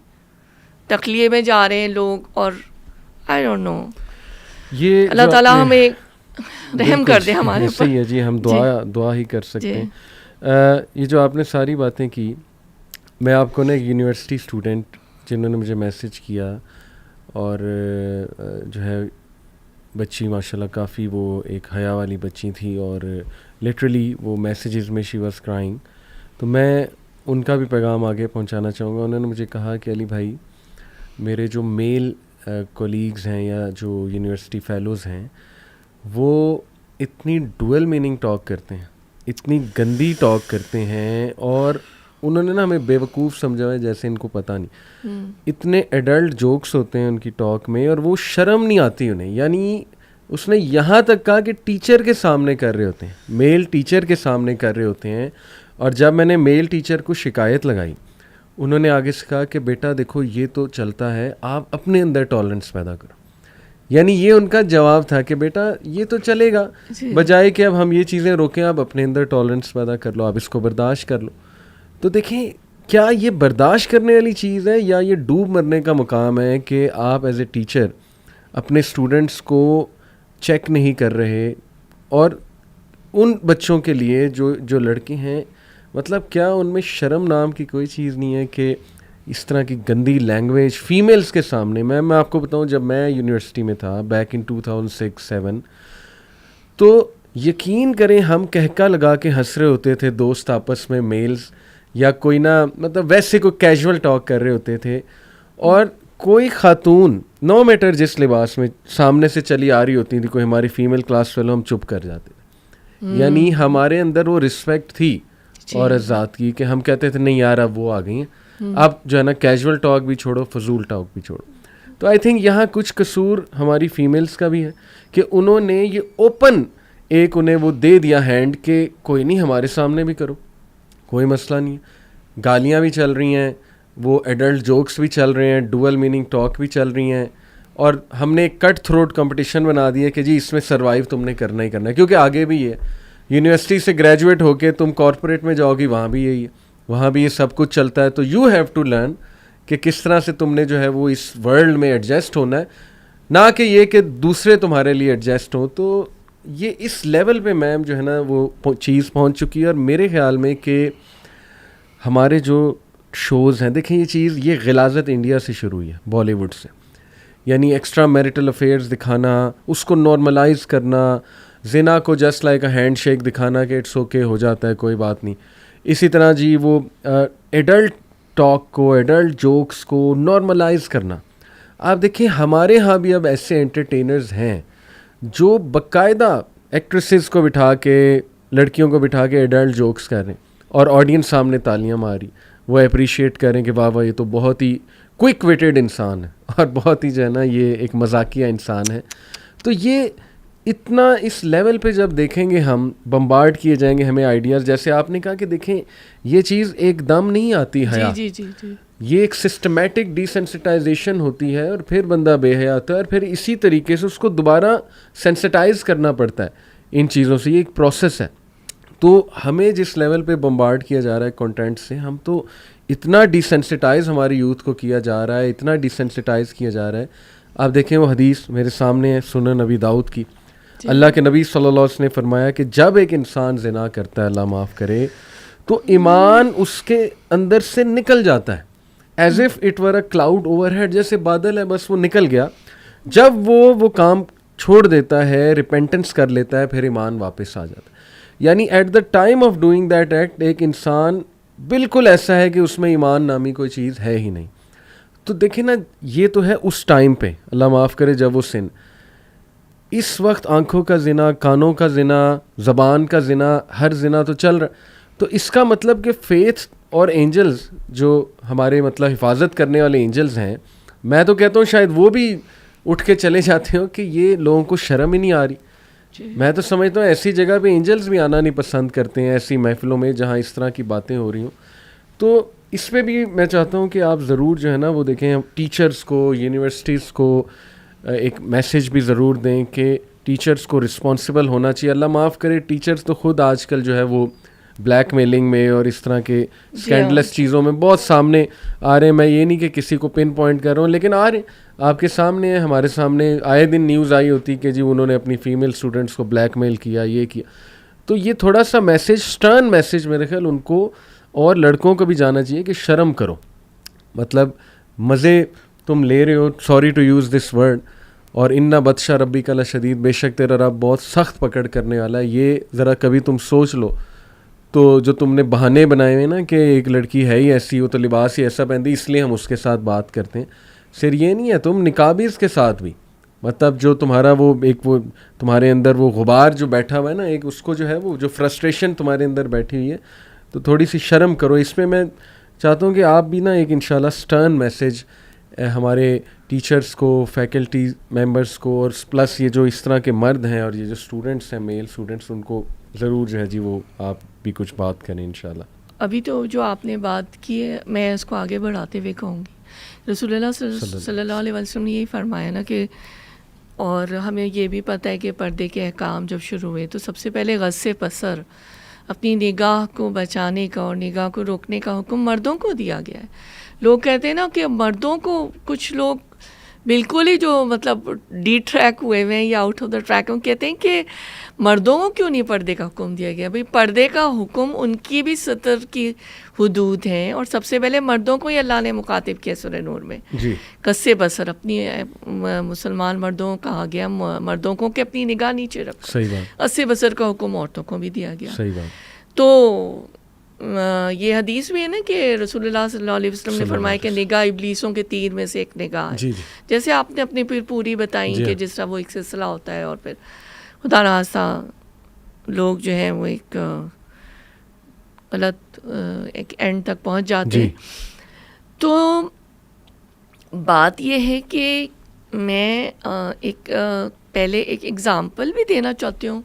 تخلیے میں جا رہے ہیں لوگ. اور آئی ڈونٹ نو، یہ اللہ تعالیٰ ہمیں رحم کر دے ہمارے اوپر. صحیح ہے جی، ہم دعا ہی کر سکتے ہیں. یہ جو آپ نے ساری باتیں کی، میں آپ کو نا ایک یونیورسٹی اسٹوڈنٹ جنہوں نے مجھے میسیج کیا، اور جو ہے بچی ماشاءاللہ کافی وہ ایک حیا والی بچی تھی، اور لٹرلی وہ میسیجز میں شی واز کرائنگ. تو میں ان کا بھی پیغام آگے پہنچانا چاہوں گا. انہوں نے مجھے کہا کہ علی بھائی، میرے جو میل کولیگز ہیں یا جو یونیورسٹی فیلوز ہیں وہ اتنی ڈوئل میننگ ٹاک کرتے ہیں، اتنی گندی ٹاک کرتے ہیں، اور انہوں نے نا ہمیں بے وقوف سمجھا ہے جیسے ان کو پتہ نہیں. اتنے ایڈلٹ جوکس ہوتے ہیں ان کی ٹاک میں، اور وہ شرم نہیں آتی انہیں. یعنی اس نے یہاں تک کہا کہ ٹیچر کے سامنے کر رہے ہوتے ہیں، میل ٹیچر کے سامنے کر رہے ہوتے ہیں. اور جب میں نے میل ٹیچر کو شکایت لگائی، انہوں نے آگے سے کہا کہ بیٹا دیکھو یہ تو چلتا ہے، آپ اپنے اندر ٹالرنس پیدا کرو. یعنی یہ ان کا جواب تھا کہ بیٹا یہ تو چلے گا، بجائے کہ اب ہم یہ چیزیں روکیں، آپ اپنے اندر ٹالرنس پیدا کر لو، آپ اس کو برداشت کر لو. تو دیکھیں کیا یہ برداشت کرنے والی چیز ہے یا یہ ڈوب مرنے کا مقام ہے کہ آپ ایز اے ٹیچر اپنے اسٹوڈنٹس کو چیک نہیں کر رہے. اور ان بچوں کے لیے جو لڑکے ہیں، مطلب کیا ان میں شرم نام کی کوئی چیز نہیں ہے کہ اس طرح کی گندی لینگویج فیمیلز کے سامنے. میں آپ کو بتاؤں، جب میں یونیورسٹی میں تھا بیک ان 2006-07، تو یقین کریں ہم کہکا لگا کے ہنس رہے ہوتے تھے دوست آپس میں، میلز، یا کوئی نہ مطلب ویسے کوئی کیجول ٹاک کر رہے ہوتے تھے، اور کوئی خاتون نو میٹر جس لباس میں سامنے سے چلی آ رہی ہوتی تھی، کوئی ہماری فیمیل کلاس فیلو، ہم چپ کر جاتے تھے. یعنی ہمارے اندر وہ رسپیکٹ تھی اور عزت کی کہ ہم کہتے تھے نہیں یار اب وہ آ گئی ہیں، اب جو ہے نا کیجول ٹاک بھی چھوڑو، فضول ٹاک بھی چھوڑو. تو آئی تھنک یہاں کچھ قصور ہماری فیمیلز کا بھی ہے کہ انہوں نے یہ اوپن ایک انہیں وہ دے دیا ہینڈ کہ کوئی نہیں ہمارے سامنے بھی کرو، کوئی مسئلہ نہیں ہے. گالیاں بھی چل رہی ہیں، وہ ایڈلٹ جوکس بھی چل رہے ہیں، ڈوئل میننگ ٹاک بھی چل رہی ہیں، اور ہم نے ایک کٹ تھروٹ کمپٹیشن بنا دیا کہ جی اس میں سروائیو تم نے کرنا ہی کرنا ہے. کیونکہ آگے بھی یہ یونیورسٹی سے گریجویٹ ہو کے تم کارپوریٹ میں جاؤ گی، وہاں بھی یہی ہے، وہاں بھی یہ سب کچھ چلتا ہے. تو یو ہیو ٹو لرن کہ کس طرح سے تم نے جو ہے وہ اس ورلڈ میں ایڈجسٹ ہونا ہے، نہ کہ یہ کہ دوسرے تمہارے لیے ایڈجسٹ ہوں. تو یہ اس لیول پہ میم جو ہے نا وہ چیز پہنچ چکی ہے. اور میرے خیال میں کہ ہمارے جو شوز ہیں، دیکھیں یہ چیز یہ غلاظت انڈیا سے شروع ہوئی ہے، بالی ووڈ سے، یعنی ایکسٹرا میریٹل افیئرز دکھانا، اس کو نارملائز کرنا، زنا کو just like a hand shake دکھانا کہ اٹس اوکے، ہو جاتا ہے کوئی بات نہیں. اسی طرح جی وہ ایڈلٹ ٹاک کو، ایڈلٹ جوکس کو نارملائز کرنا. آپ دیکھیں ہمارے ہاں بھی اب ایسے انٹرٹینرز ہیں جو باقاعدہ ایکٹریسز کو بٹھا کے، لڑکیوں کو بٹھا کے ایڈلٹ جوکس کر رہے ہیں اور آڈینس سامنے تالیاں ماری، وہ اپریشیٹ کریں کہ واہ واہ یہ تو بہت ہی کوئک ویٹڈ انسان ہے اور بہت ہی جو ہے نا یہ ایک مذاقیہ انسان ہے. تو یہ اتنا اس لیول پہ جب دیکھیں گے ہم، بمبارڈ کیے جائیں گے ہمیں آئیڈیاز. جیسے آپ نے کہا کہ دیکھیں یہ چیز ایک دم نہیں آتی حیا، جی جی جی، یہ ایک سسٹمیٹک ڈیسینسٹائزیشن ہوتی ہے اور پھر بندہ بے حیا ہوتا ہے اور پھر اسی طریقے سے اس کو دوبارہ سینسٹائز کرنا پڑتا ہے ان چیزوں سے. یہ ایک پروسیس ہے. تو ہمیں جس لیول پہ بمبارڈ کیا جا رہا ہے کنٹینٹ سے، ہم تو اتنا ڈیسینسٹائز ہماری یوتھ کو کیا جا رہا ہے، اتنا ڈیسینسٹائز کیا جا رہا ہے. آپ دیکھیں وہ حدیث میرے سامنے ہے سنن نبی داؤد کی، اللہ کے نبی صلی اللہ علیہ وسلم نے فرمایا کہ جب ایک انسان زنا کرتا ہے، اللہ معاف کرے، تو ایمان اس کے اندر سے نکل جاتا ہے، as if it were a cloud overhead, جیسے بادل ہے بس وہ نکل گیا. جب وہ کام چھوڑ دیتا ہے، ریپینٹنس کر لیتا ہے، پھر ایمان واپس آ جاتا ہے. یعنی at the time of doing that act ایک انسان بالکل ایسا ہے کہ اس میں ایمان نامی کوئی چیز ہے ہی نہیں. تو دیکھیں نا، یہ تو ہے اس ٹائم پہ، اللہ معاف کرے، جب وہ سن. اس وقت آنکھوں کا زنا، کانوں کا زنا، زبان کا زنا، ہر زنا تو چل رہا. تو اس کا مطلب کہ فیتھ اور اینجلز جو ہمارے مطلب حفاظت کرنے والے اینجلز ہیں، میں تو کہتا ہوں شاید وہ بھی اٹھ کے چلے جاتے ہوں کہ یہ لوگوں کو شرم ہی نہیں آ رہی. میں تو سمجھتا ہوں ایسی جگہ پہ اینجلز بھی آنا نہیں پسند کرتے ہیں، ایسی محفلوں میں جہاں اس طرح کی باتیں ہو رہی ہوں. تو اس پہ بھی میں چاہتا ہوں کہ آپ ضرور جو ہے نا وہ دیکھیں، ٹیچرز کو، یونیورسٹیز کو ایک میسیج بھی ضرور دیں کہ ٹیچرز کو رسپانسبل ہونا چاہیے. اللہ معاف کرے، ٹیچرز تو خود آج کل جو ہے وہ بلیک میلنگ میں اور اس طرح کے اسکینڈلس چیزوں میں بہت سامنے آ رہے ہیں. میں یہ نہیں کہ کسی کو پن پوائنٹ کر رہا ہوں، لیکن آ رہے ہیں آپ کے سامنے ہیں، ہمارے سامنے آئے دن نیوز آئی ہوتی کہ جی انہوں نے اپنی فیمیل اسٹوڈنٹس کو بلیک میل کیا، یہ کیا. تو یہ تھوڑا سا میسیج، سٹرن میسیج میرے خیال ان کو اور لڑکوں کو بھی جانا چاہیے کہ شرم کرو. مطلب مزے تم لے رہے ہو، sorry to use this word, اور اِنَّ بطشَ ربک لشدید، بے شک تیرا رب بہت سخت پکڑ کرنے والا ہے. یہ ذرا کبھی تم سوچ لو. تو جو تم نے بہانے بنائے ہوئے نا کہ ایک لڑکی ہے ہی ایسی، وہ تو لباس ہی ایسا پہنتی اس لیے ہم اس کے ساتھ بات کرتے ہیں، صرف یہ نہیں ہے، تم نقابیز کے ساتھ بھی، مطلب جو تمہارا وہ ایک وہ تمہارے اندر وہ غبار جو بیٹھا ہوا ہے نا، ایک اس کو جو ہے وہ جو فرسٹریشن تمہارے اندر بیٹھی ہوئی ہے، تو تھوڑی سی شرم کرو. اس میں چاہتا ہوں کہ آپ بھی نا ایک انشاءاللہ سٹرن میسیج ہمارے ٹیچرز کو، فیکلٹی ممبرس کو، اور پلس یہ جو اس طرح کے مرد ہیں اور یہ جو اسٹوڈنٹس ہیں، میل اسٹوڈنٹس، ان کو ضرور جو ہے جی وہ آپ بھی کچھ بات کریں انشاءاللہ. ابھی تو جو آپ نے بات کی ہے، میں اس کو آگے بڑھاتے ہوئے کہوں گی، رسول اللہ صلی اللہ علیہ وسلم نے یہی فرمایا نا کہ، اور ہمیں یہ بھی پتہ ہے کہ پردے کے احکام جب شروع ہوئے تو سب سے پہلے غض بصر، اپنی نگاہ کو بچانے کا اور نگاہ کو روکنے کا حکم مردوں کو دیا گیا ہے. لوگ کہتے ہیں نا کہ مردوں کو، کچھ لوگ بالکل ہی جو مطلب ڈی ٹریک ہوئے ہوئے ہیں یا آؤٹ آف دا ٹریک، وہ کہتے ہیں کہ مردوں کو کیوں نہیں پردے کا حکم دیا گیا. بھئی پردے کا حکم ان کی بھی ستر کی حدود ہیں، اور سب سے پہلے مردوں کو ہی اللہ نے مخاطب کیا سورہ نور میں جی. قص بصر، اپنی مسلمان مردوں کہا گیا مردوں کو کہ اپنی نگاہ نیچے رکھو. صحیح بات. قص بصر کا حکم عورتوں کو بھی دیا گیا. صحیح بات. تو یہ حدیث بھی ہے نا کہ رسول اللہ صلی اللہ علیہ وسلم نے فرمایا کہ نگاہ ابلیسوں کے تیر میں سے ایک نگاہ ہے. جی جی. جیسے آپ نے اپنی پھر پوری بتائی کہ جس طرح وہ ایک سلسلہ ہوتا ہے اور پھر خدا نخواستہ لوگ جو ہیں وہ ایک غلط ایک اینڈ تک پہنچ جاتے ہیں. تو بات یہ ہے کہ میں ایک پہلے ایک ایگزامپل بھی دینا چاہتی ہوں،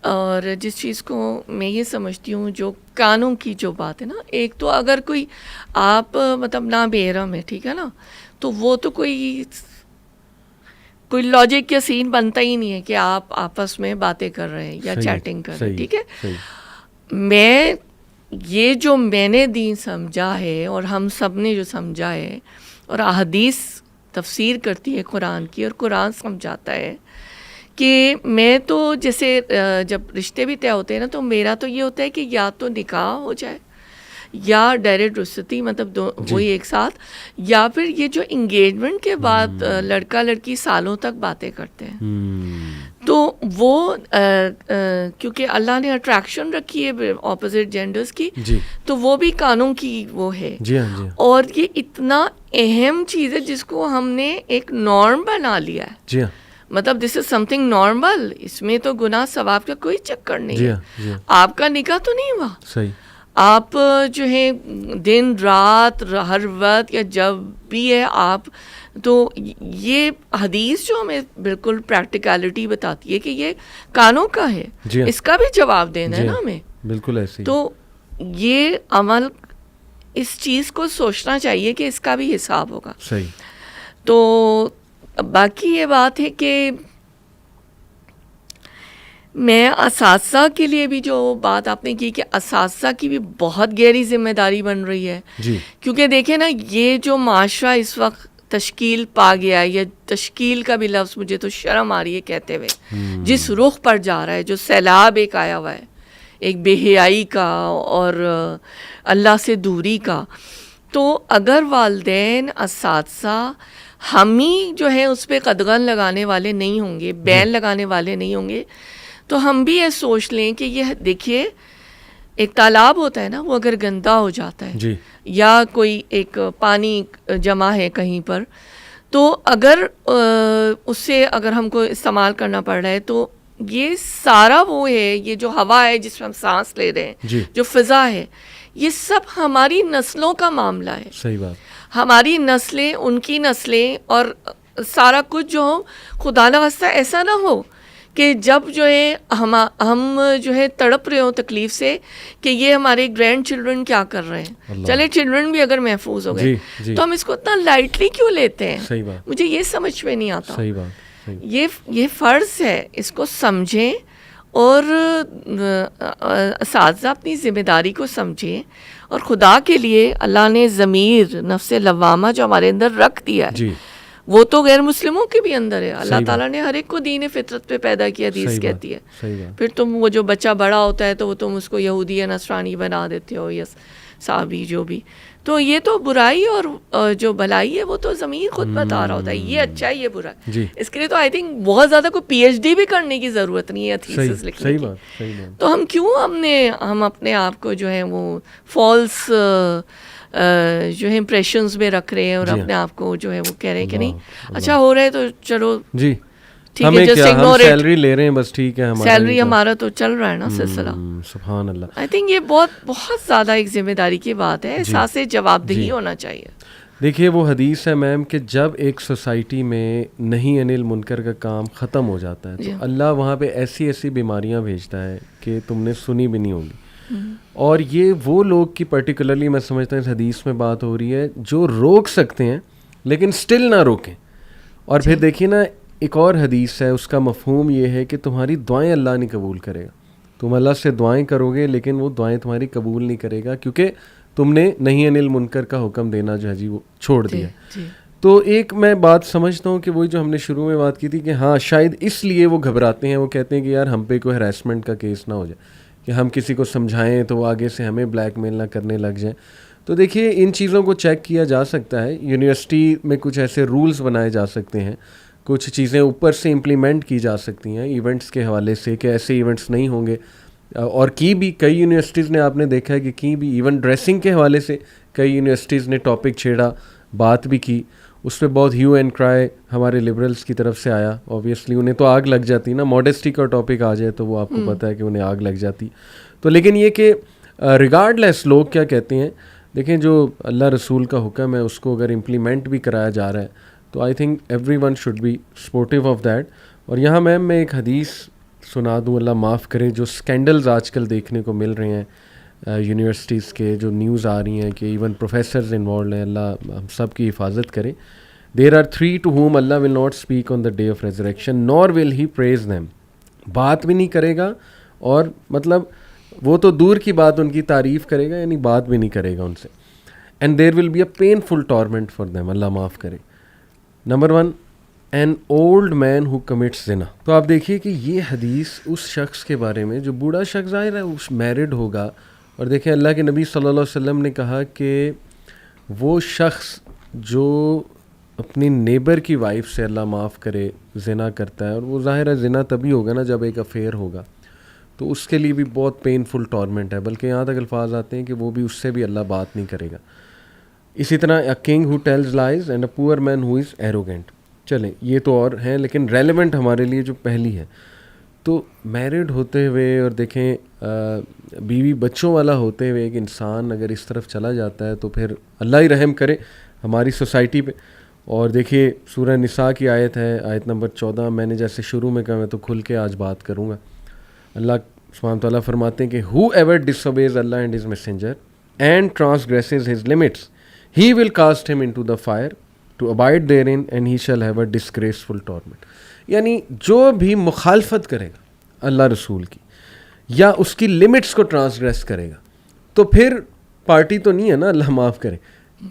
اور جس چیز کو میں یہ سمجھتی ہوں، جو کانوں کی جو بات ہے نا، ایک تو اگر کوئی آپ مطلب نہ بیرم ہے، ٹھیک ہے نا، تو وہ تو کوئی لاجک یا سین بنتا ہی نہیں ہے کہ آپ آپس میں باتیں کر رہے ہیں یا چیٹنگ کر رہے ہیں. ٹھیک ہے، میں یہ جو میں نے دین سمجھا ہے اور ہم سب نے جو سمجھا ہے، اور احادیث تفسیر کرتی ہے قرآن کی اور قرآن سمجھاتا ہے کہ میں تو جیسے جب رشتے بھی طے ہوتے ہیں نا، تو میرا تو یہ ہوتا ہے کہ یا تو نکاح ہو جائے یا ڈائریکٹ رخصتی مطلب وہی ایک ساتھ, یا پھر یہ جو انگیجمنٹ کے بعد لڑکا لڑکی سالوں تک باتیں کرتے ہیں, تو وہ کیونکہ اللہ نے اٹریکشن رکھی ہے اپوزٹ جینڈرز کی, تو وہ بھی قانون کی وہ ہے. اور یہ اتنا اہم چیز ہے جس کو ہم نے ایک نارم بنا لیا ہے, مطلب دس از سم تھنگ نارمل, اس میں تو گناہ ثواب کا کوئی چکر نہیں ہے. آپ کا نکاح تو نہیں ہوا, صحیح, آپ جو ہے دن رات ہر وقت یا جب بھی ہے آپ, تو یہ حدیث جو ہمیں بالکل پریکٹیکلٹی بتاتی ہے کہ یہ کانوں کا ہے, اس کا بھی جواب دینا ہے نا ہمیں, بالکل ایسے. تو یہ عمل اس چیز کو سوچنا چاہیے کہ اس کا بھی حساب ہوگا. صحیح. تو باقی یہ بات ہے کہ میں اساتذہ کے لیے بھی جو بات آپ نے کی کہ اساتذہ کی بھی بہت گہری ذمہ داری بن رہی ہے, کیونکہ دیکھیں نا یہ جو معاشرہ اس وقت تشکیل پا گیا ہے, یا تشکیل کا بھی لفظ مجھے تو شرم آ رہی ہے کہتے ہوئے, جس رخ پر جا رہا ہے, جو سیلاب ایک آیا ہوا ہے, ایک بے حیائی کا اور اللہ سے دوری کا, تو اگر والدین اساتذہ ہم ہی جو ہے اس پہ قدغن لگانے والے نہیں ہوں گے, بین لگانے والے نہیں ہوں گے, تو ہم بھی یہ سوچ لیں کہ یہ دیکھیے ایک تالاب ہوتا ہے نا, وہ اگر گندا ہو جاتا ہے یا کوئی ایک پانی جمع ہے کہیں پر, تو اگر اس سے اگر ہم کو استعمال کرنا پڑ رہا ہے, تو یہ سارا وہ ہے, یہ جو ہوا ہے جس میں ہم سانس لے رہے ہیں, جو فضا ہے, یہ سب ہماری نسلوں کا معاملہ ہے. صحیح بات. ہماری نسلیں, ان کی نسلیں, اور سارا کچھ جو ہو, خدا نخواستہ ایسا نہ ہو کہ جب جو ہے ہم جو ہے تڑپ رہے ہوں تکلیف سے کہ یہ ہمارے گرینڈ چلڈرن کیا کر رہے ہیں. چلے چلڈرن بھی اگر محفوظ ہو گئے تو ہم اس کو اتنا لائٹلی کیوں لیتے ہیں, مجھے یہ سمجھ میں نہیں آتا. یہ فرض ہے, اس کو سمجھیں, اور اساتذہ اپنی ذمہ داری کو سمجھیں, اور خدا کے لیے اللہ نے ضمیر نفس لوامہ جو ہمارے اندر رکھ دیا ہے, وہ تو غیر مسلموں کے بھی اندر ہے. اللہ تعالیٰ نے ہر ایک کو دین فطرت پہ پیدا کیا, حدیث کہتی ہے. پھر تم وہ جو بچہ بڑا ہوتا ہے تو وہ تم اس کو یہودی یا نصرانی بنا دیتے ہو, یا صحابی جو بھی. تو یہ تو برائی اور جو بھلائی ہے وہ تو ضمیر خود بتا رہا ہوتا ہے, یہ اچھا ہے یہ برا ہے. اس کے لیے تو آئی تھنک بہت زیادہ کوئی پی ایچ ڈی بھی کرنے کی ضرورت نہیں ہے تھیسس لکھنے کی. تو ہم کیوں ہم اپنے آپ کو جو ہے وہ فالس جو ہے امپریشنز میں رکھ رہے ہیں, اور اپنے آپ کو جو ہے وہ کہہ رہے ہیں کہ نہیں اچھا ہو رہا ہے تو چلو ٹھیک ہے, جسٹ اگنور اٹ, سیلری لے رہے ہیں بس, ٹھیک ہے, سیلری ہمارا تو چل رہا ہے نا سلسلہ. سبحان اللہ. آئی تھنک یہ بہت زیادہ ایک ذمہ داری کی بات ہے, احساس جواب دہی ہونا چاہیے. دیکھیے وہ حدیث ہے میم کہ جب ایک سوسائٹی میں نہیں انل منکر کا کام ختم ہو جاتا ہے, تو اللہ وہاں پہ ایسی ایسی بیماریاں بھیجتا ہے کہ تم نے سنی بھی نہیں ہوگی. اور یہ وہ لوگ کی پرٹیکولرلی میں سمجھتا ہوں اس حدیث میں بات ہو رہی ہے جو روک سکتے ہیں لیکن سٹل نہ روکیں. اور پھر دیکھیے نا ایک اور حدیث ہے, اس کا مفہوم یہ ہے کہ تمہاری دعائیں اللہ نہیں قبول کرے گا. تم اللہ سے دعائیں کرو گے لیکن وہ دعائیں تمہاری قبول نہیں کرے گا, کیونکہ تم نے نہیں انل منکر کا حکم دینا جو ہے جی وہ چھوڑ دیا. تو ایک میں بات سمجھتا ہوں کہ وہی جو ہم نے شروع میں بات کی تھی کہ ہاں شاید اس لیے وہ گھبراتے ہیں, وہ کہتے ہیں کہ یار ہم پہ کوئی ہراسمنٹ کا کیس نہ ہو جائے, کہ ہم کسی کو سمجھائیں تو وہ آگے سے ہمیں بلیک میل نہ کرنے لگ جائیں. تو دیکھیے ان چیزوں کو چیک کیا جا سکتا ہے, یونیورسٹی میں کچھ ایسے رولز بنائے جا سکتے ہیں, کچھ چیزیں اوپر سے امپلیمنٹ کی جا سکتی ہیں ایونٹس کے حوالے سے کہ ایسے ایونٹس نہیں ہوں گے. اور کی بھی کئی یونیورسٹیز نے آپ نے دیکھا ہے کہ کی بھی ایون ڈریسنگ کے حوالے سے کئی یونیورسٹیز نے ٹاپک چھیڑا, بات بھی کی, اس پہ بہت ہیو اینڈ کرائے ہمارے لبرلس کی طرف سے آیا. اوبیسلی انہیں تو آگ لگ جاتی نا, ماڈیسٹی کا ٹاپک آ جائے تو وہ آپ کو پتہ ہے کہ انہیں آگ لگ جاتی. تو لیکن یہ کہ ریگارڈ لیس لوگ کیا کہتے ہیں, دیکھیں جو اللہ رسول کا حکم ہے اس کو اگر امپلیمنٹ بھی کرایا جا رہا ہے تو I think everyone should be supportive of that. اور یہاں میم میں ایک حدیث سنا دوں, اللہ معاف کرے, جو اسکینڈلز آج کل دیکھنے کو مل رہے ہیں یونیورسٹیز کے, جو نیوز آ رہی ہیں کہ ایون پروفیسرز انوالوڈ ہیں, اللہ ہم سب کی حفاظت کرے. There are 3 to whom Allah will not speak on the day of resurrection nor will he praise them. بات بھی نہیں کرے گا, اور مطلب وہ تو دور کی بات ان کی تعریف کرے گا, یعنی بات بھی نہیں کرے گا ان سے. And there will be a painful torment for them, اللہ معاف کرے. Number 1, an old man who commits زنا. تو آپ دیکھیے کہ یہ حدیث اس شخص کے بارے میں جو بوڑھا شخص ظاہر ہے اس میرڈ ہوگا, اور دیکھیں اللہ کے نبی صلی اللہ علیہ وسلم نے کہا کہ وہ شخص جو اپنی نیبر کی وائف سے اللہ معاف کرے زنا کرتا ہے، اور وہ ظاہر ہے زنا تبھی ہوگا نا جب ایک افیئر ہوگا، تو اس کے لیے بھی بہت پینفل ٹورمنٹ ہے، بلکہ یہاں تک الفاظ آتے ہیں کہ وہ بھی اس سے بھی اللہ بات نہیں کرے گا. اسی طرح a king who tells lies and a poor man who is arrogant. چلیں یہ تو اور ہیں، لیکن ریلیونٹ ہمارے لیے جو پہلی ہے، تو میرڈ ہوتے ہوئے اور دیکھیں بیوی بچوں والا ہوتے ہوئے ایک انسان اگر اس طرف چلا جاتا ہے تو پھر اللہ ہی رحم کرے ہماری سوسائٹی پہ. اور دیکھیے سورہ نساء کی آیت ہے، آیت نمبر 14. میں نے جیسے شروع میں کہا، میں تو کھل کے آج بات کروں گا. اللہ سبحانہ تعالیٰ فرماتے ہیں کہ ہو ایور ڈس اوبیز اللہ and his messenger and transgresses his limits he will cast him into the fire to abide therein and he shall have a disgraceful torment. یعنی جو بھی مخالفت کرے گا اللہ رسول کی یا اس کی لمٹس کو ٹرانسگریس کرے گا تو پھر پارٹی تو نہیں ہے نا اللہ معاف کرے.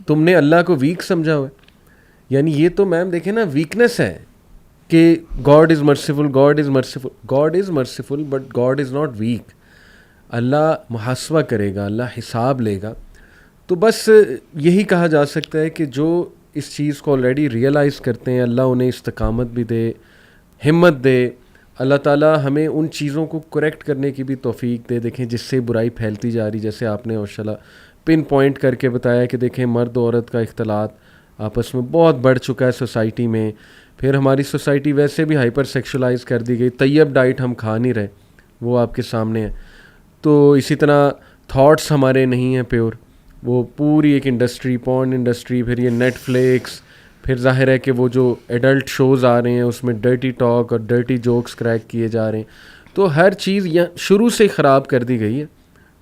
تم نے اللہ کو ویک سمجھا ہوا ہے، یعنی یہ تو میم دیکھیں نا ویکنیس ہے کہ God is merciful, God is merciful, God is merciful but God is not weak. اللہ محاسبہ کرے گا، اللہ حساب لے گا. تو بس یہی کہا جا سکتا ہے کہ جو اس چیز کو آلریڈی ریئلائز کرتے ہیں اللہ انہیں استقامت بھی دے، ہمت دے. اللہ تعالیٰ ہمیں ان چیزوں کو کریکٹ کرنے کی بھی توفیق دے. دیکھیں جس سے برائی پھیلتی جا رہی، جیسے آپ نے ماشاءاللہ پن پوائنٹ کر کے بتایا کہ دیکھیں مرد و عورت کا اختلاط آپس میں بہت بڑھ چکا ہے سوسائٹی میں. پھر ہماری سوسائٹی ویسے بھی ہائپر سیکشولائز کر دی گئی، طیب ڈائٹ ہم کھا نہیں رہے، وہ آپ کے سامنے ہے. تو اسی طرح تھاٹس ہمارے نہیں ہیں پیور، وہ پوری ایک انڈسٹری، پورن انڈسٹری، پھر یہ نیٹ فلکس، پھر ظاہر ہے کہ وہ جو ایڈلٹ شوز آ رہے ہیں اس میں ڈرٹی ٹاک اور ڈرٹی جوکس کریک کیے جا رہے ہیں. تو ہر چیز یہاں شروع سے خراب کر دی گئی ہے.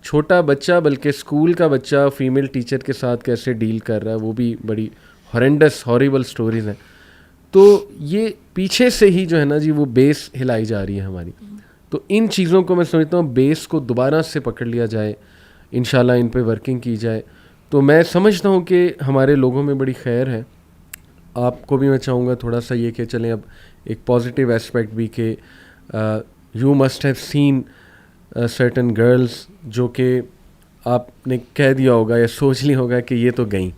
چھوٹا بچہ، بلکہ اسکول کا بچہ فیمیل ٹیچر کے ساتھ کیسے ڈیل کر رہا ہے، وہ بھی بڑی ہارینڈس ہاریبل سٹوریز ہیں. تو یہ پیچھے سے ہی جو ہے نا جی وہ بیس ہلائی جا رہی ہے ہماری. تو ان چیزوں کو میں سمجھتا ہوں بیس کو دوبارہ سے پکڑ لیا جائے، انشاءاللہ ان پہ ورکنگ کی جائے. تو میں سمجھتا ہوں کہ ہمارے لوگوں میں بڑی خیر ہے. آپ کو بھی میں چاہوں گا تھوڑا سا یہ کہ چلیں اب ایک پازیٹیو اسپیکٹ بھی کہ you must have seen certain girls جو کہ آپ نے کہہ دیا ہوگا یا سوچ لی ہوگا کہ یہ تو گئیں،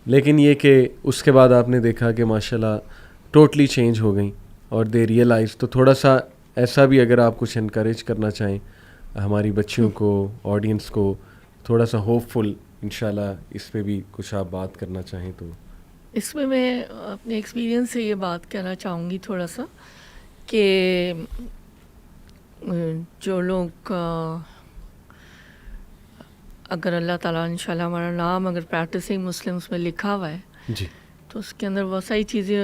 لیکن یہ کہ اس کے بعد آپ نے دیکھا کہ ماشاءاللہ ٹوٹلی چینج ہو گئیں اور دے ریئلائز. تو تھوڑا سا ایسا بھی اگر آپ کچھ انکریج کرنا چاہیں ہماری بچیوں کو، آڈینس کو، تھوڑا سا ہوپ فل انشاءاللہ اس پہ بھی کچھ آپ بات کرنا چاہیں تو. اس میں اپنے ایکسپیرینس سے یہ بات کہنا چاہوں گی تھوڑا سا کہ جو لوگ اگر اللہ تعالیٰ انشاءاللہ ہمارا نام اگر پریکٹسنگ مسلمس میں لکھا ہوا ہے جی تو اس کے اندر بہت ساری چیزیں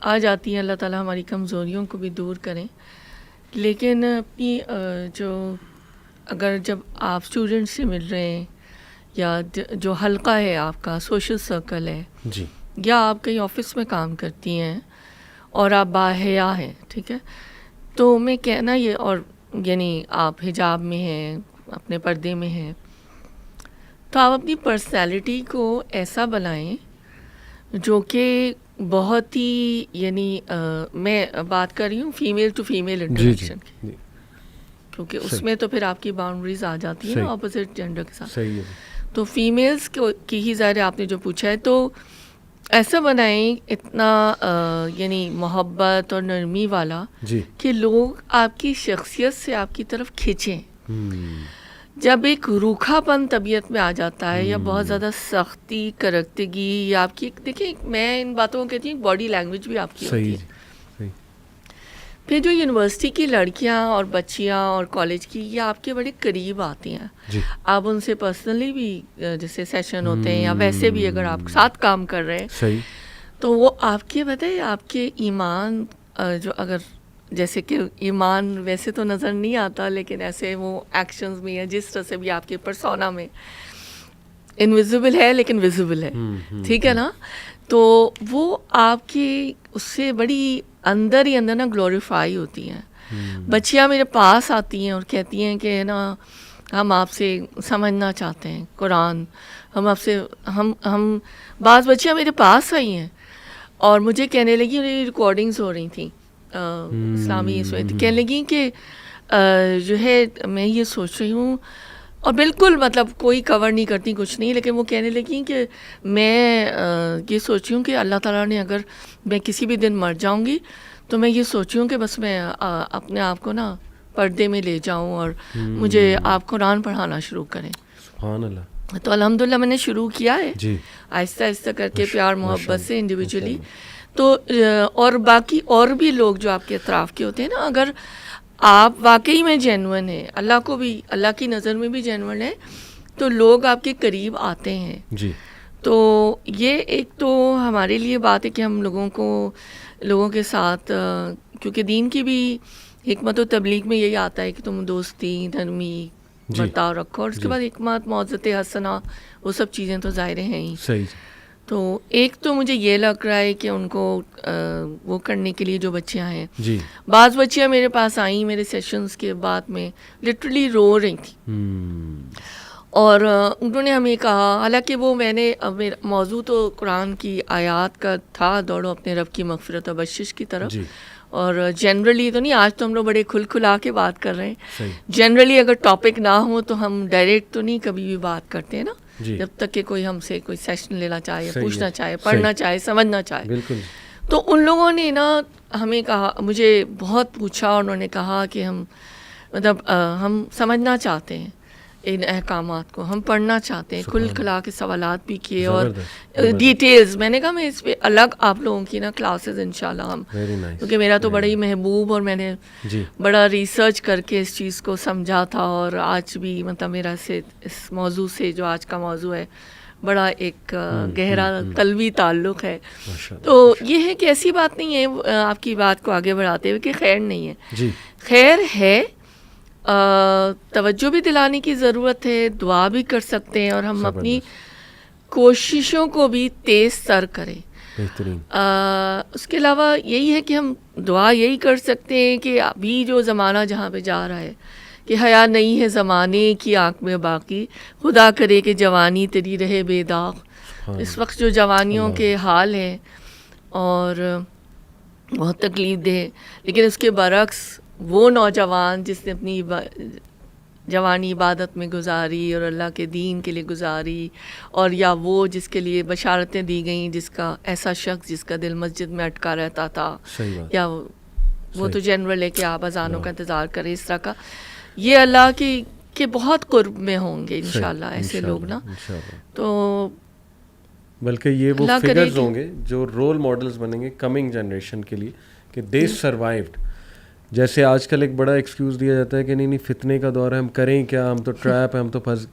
آ جاتی ہیں. اللہ تعالیٰ ہماری کمزوریوں کو بھی دور کریں. لیکن اپنی جو اگر جب آپ اسٹوڈنٹ سے مل رہے ہیں یا جو حلقہ ہے آپ کا سوشل سرکل ہے جی، یا آپ کہیں آفس میں کام کرتی ہیں اور آپ باحیا ہیں، ٹھیک ہے، تو میں کہنا یہ، اور یعنی آپ حجاب میں ہیں، اپنے پردے میں ہیں، تو آپ اپنی پرسنالٹی کو ایسا بنائیں جو کہ بہت ہی یعنی میں بات کر رہی ہوں فیمیل ٹو فیمیل انٹریکشن کی، کیونکہ اس میں تو پھر آپ کی باؤنڈریز آ جاتی ہیں اپوزٹ جینڈر کے ساتھ. صحیح ہے. تو فیمیلز کی ہی ظاہر آپ نے جو پوچھا ہے، تو ایسا بنائیں اتنا یعنی محبت اور نرمی والا جی کہ لوگ آپ کی شخصیت سے آپ کی طرف کھینچیں. جب ایک روکھا پن طبیعت میں آ جاتا ہے یا بہت زیادہ سختی، کرکتگی، یا آپ کی دیکھیں میں ان باتوں کو کہتی ہوں باڈی لینگویج بھی آپ کی ہوتی ہے. پھر جو یونیورسٹی کی لڑکیاں اور بچیاں اور کالج کی، یہ آپ کے بڑے قریب آتی ہیں. آپ ان سے پرسنلی بھی جیسے سیشن ہوتے ہیں یا ویسے بھی اگر آپ ساتھ کام کر رہے ہیں تو وہ آپ کے بتائیں آپ کے ایمان جو اگر جیسے کہ ایمان ویسے تو نظر نہیں آتا لیکن ایسے وہ ایکشنز میں یا جس طرح سے بھی آپ کے پرسونا میں انویزیبل ہے لیکن ویزیبل ہے، ٹھیک ہے نا، تو وہ آپ کی اس سے بڑی اندر ہی اندر نا گلوریفائی ہوتی ہیں. بچیاں میرے پاس آتی ہیں اور کہتی ہیں کہ نا ہم آپ سے سمجھنا چاہتے ہیں قرآن، ہم آپ سے ہم بعض بچیاں میرے پاس آئی ہیں اور مجھے کہنے لگی، میری ریکارڈنگز ہو رہی تھیں اسلامی اس میں، کہنے لگی کہ جو ہے میں یہ سوچ رہی ہوں اور بالکل مطلب کوئی کور نہیں کرتی کچھ نہیں، لیکن وہ کہنے لگیں کہ میں یہ سوچی ہوں کہ اللہ تعالیٰ نے اگر میں کسی بھی دن مر جاؤں گی تو میں یہ سوچی ہوں کہ بس میں اپنے آپ کو نا پردے میں لے جاؤں اور مجھے آپ قرآن پڑھانا شروع کریں. سبحان اللہ. تو الحمدللہ میں نے شروع کیا ہے جی آہستہ آہستہ کر کے پیار محبت سے انڈیویجولی. تو اور باقی اور بھی لوگ جو آپ کے اطراف کے ہوتے ہیں نا، اگر آپ واقعی میں جینون ہیں، اللہ کو بھی، اللہ کی نظر میں بھی جینون ہے، تو لوگ آپ کے قریب آتے ہیں. جی تو یہ ایک تو ہمارے لیے بات ہے کہ ہم لوگوں کے ساتھ، کیونکہ دین کی بھی حکمت و تبلیغ میں یہی آتا ہے کہ تم دوستی، نرمی، برتاؤ رکھو، اور اس کے بعد حکمت، موعظت حسنہ، وہ سب چیزیں تو ظاہر ہیں ہی. صحیح. تو ایک تو مجھے یہ لگ رہا ہے کہ ان کو وہ کرنے کے لیے جو بچیاں ہیں، جی بعض بچیاں میرے پاس آئیں میرے سیشنز کے بعد میں لٹرلی رو رہی تھیں، اور انہوں نے ہمیں کہا، حالانکہ وہ میں نے موضوع تو قرآن کی آیات کا تھا، دوڑو اپنے رب کی مغفرت و بخشش کی طرف، اور جنرلی تو نہیں، آج تو ہم لوگ بڑے کھلا کے بات کر رہے ہیں. جنرلی اگر ٹاپک نہ ہو تو ہم ڈائریکٹ تو نہیں کبھی بھی بات کرتے ہیں نا، جب تک کہ کوئی ہم سے کوئی سیشن لینا چاہے، پوچھنا چاہے، پڑھنا چاہے، سمجھنا چاہے. بالکل. تو ان لوگوں نے نا ہمیں کہا، مجھے بہت پوچھا، اور انہوں نے کہا کہ ہم مطلب ہم سمجھنا چاہتے ہیں ان احکامات کو، ہم پڑھنا چاہتے ہیں، کھل کھلا کے سوالات بھی کیے اور ڈیٹیلز. میں نے کہا میں اس پہ الگ آپ لوگوں کی نا کلاسز انشاءاللہ ہم، کیونکہ میرا تو بڑا ہی محبوب، اور میں نے بڑا ریسرچ کر کے اس چیز کو سمجھا تھا، اور آج بھی مطلب میرا سے اس موضوع سے جو آج کا موضوع ہے بڑا ایک گہرا قلبی تعلق ہے. تو یہ ہے کہ ایسی بات نہیں ہے آپ کی بات کو آگے بڑھاتے ہوئے کہ خیر نہیں ہے، خیر ہے، توجہ بھی دلانے کی ضرورت ہے، دعا بھی کر سکتے ہیں، اور ہم اپنی کوششوں کو بھی تیز تر کریں. اس کے علاوہ یہی ہے کہ ہم دعا یہی کر سکتے ہیں کہ ابھی جو زمانہ جہاں پہ جا رہا ہے کہ حیا نہیں ہے زمانے کی آنکھ میں باقی، خدا کرے کہ جوانی تیری رہے بے داغ. اس وقت جو جوانیوں کے حال ہیں اور بہت تکلیف دہ، لیکن اس کے برعکس وہ نوجوان جس نے اپنی جوانی عبادت میں گزاری اور اللہ کے دین کے لیے گزاری، اور یا وہ جس کے لیے بشارتیں دی گئیں، جس کا ایسا شخص جس کا دل مسجد میں اٹکا رہتا تھا، یا وہ تو جنرل ہے کہ آپ اذانوں کا انتظار کریں، اس طرح کا، یہ اللہ کے بہت قرب میں ہوں گے انشاءاللہ ایسے لوگ نا. تو بلکہ یہ وہ فگرز ہوں گے جو رول ماڈلز بنیں گے کمنگ جنریشن کے لیے کہ دے سروائیوڈ. جیسے آج کل ایک بڑا ایکسکیوز دیا جاتا ہے کہ نہیں فتنے کا دور ہے، ہم کریں کیا، ہم تو ٹریپ ہیں، ہم تو پھنس.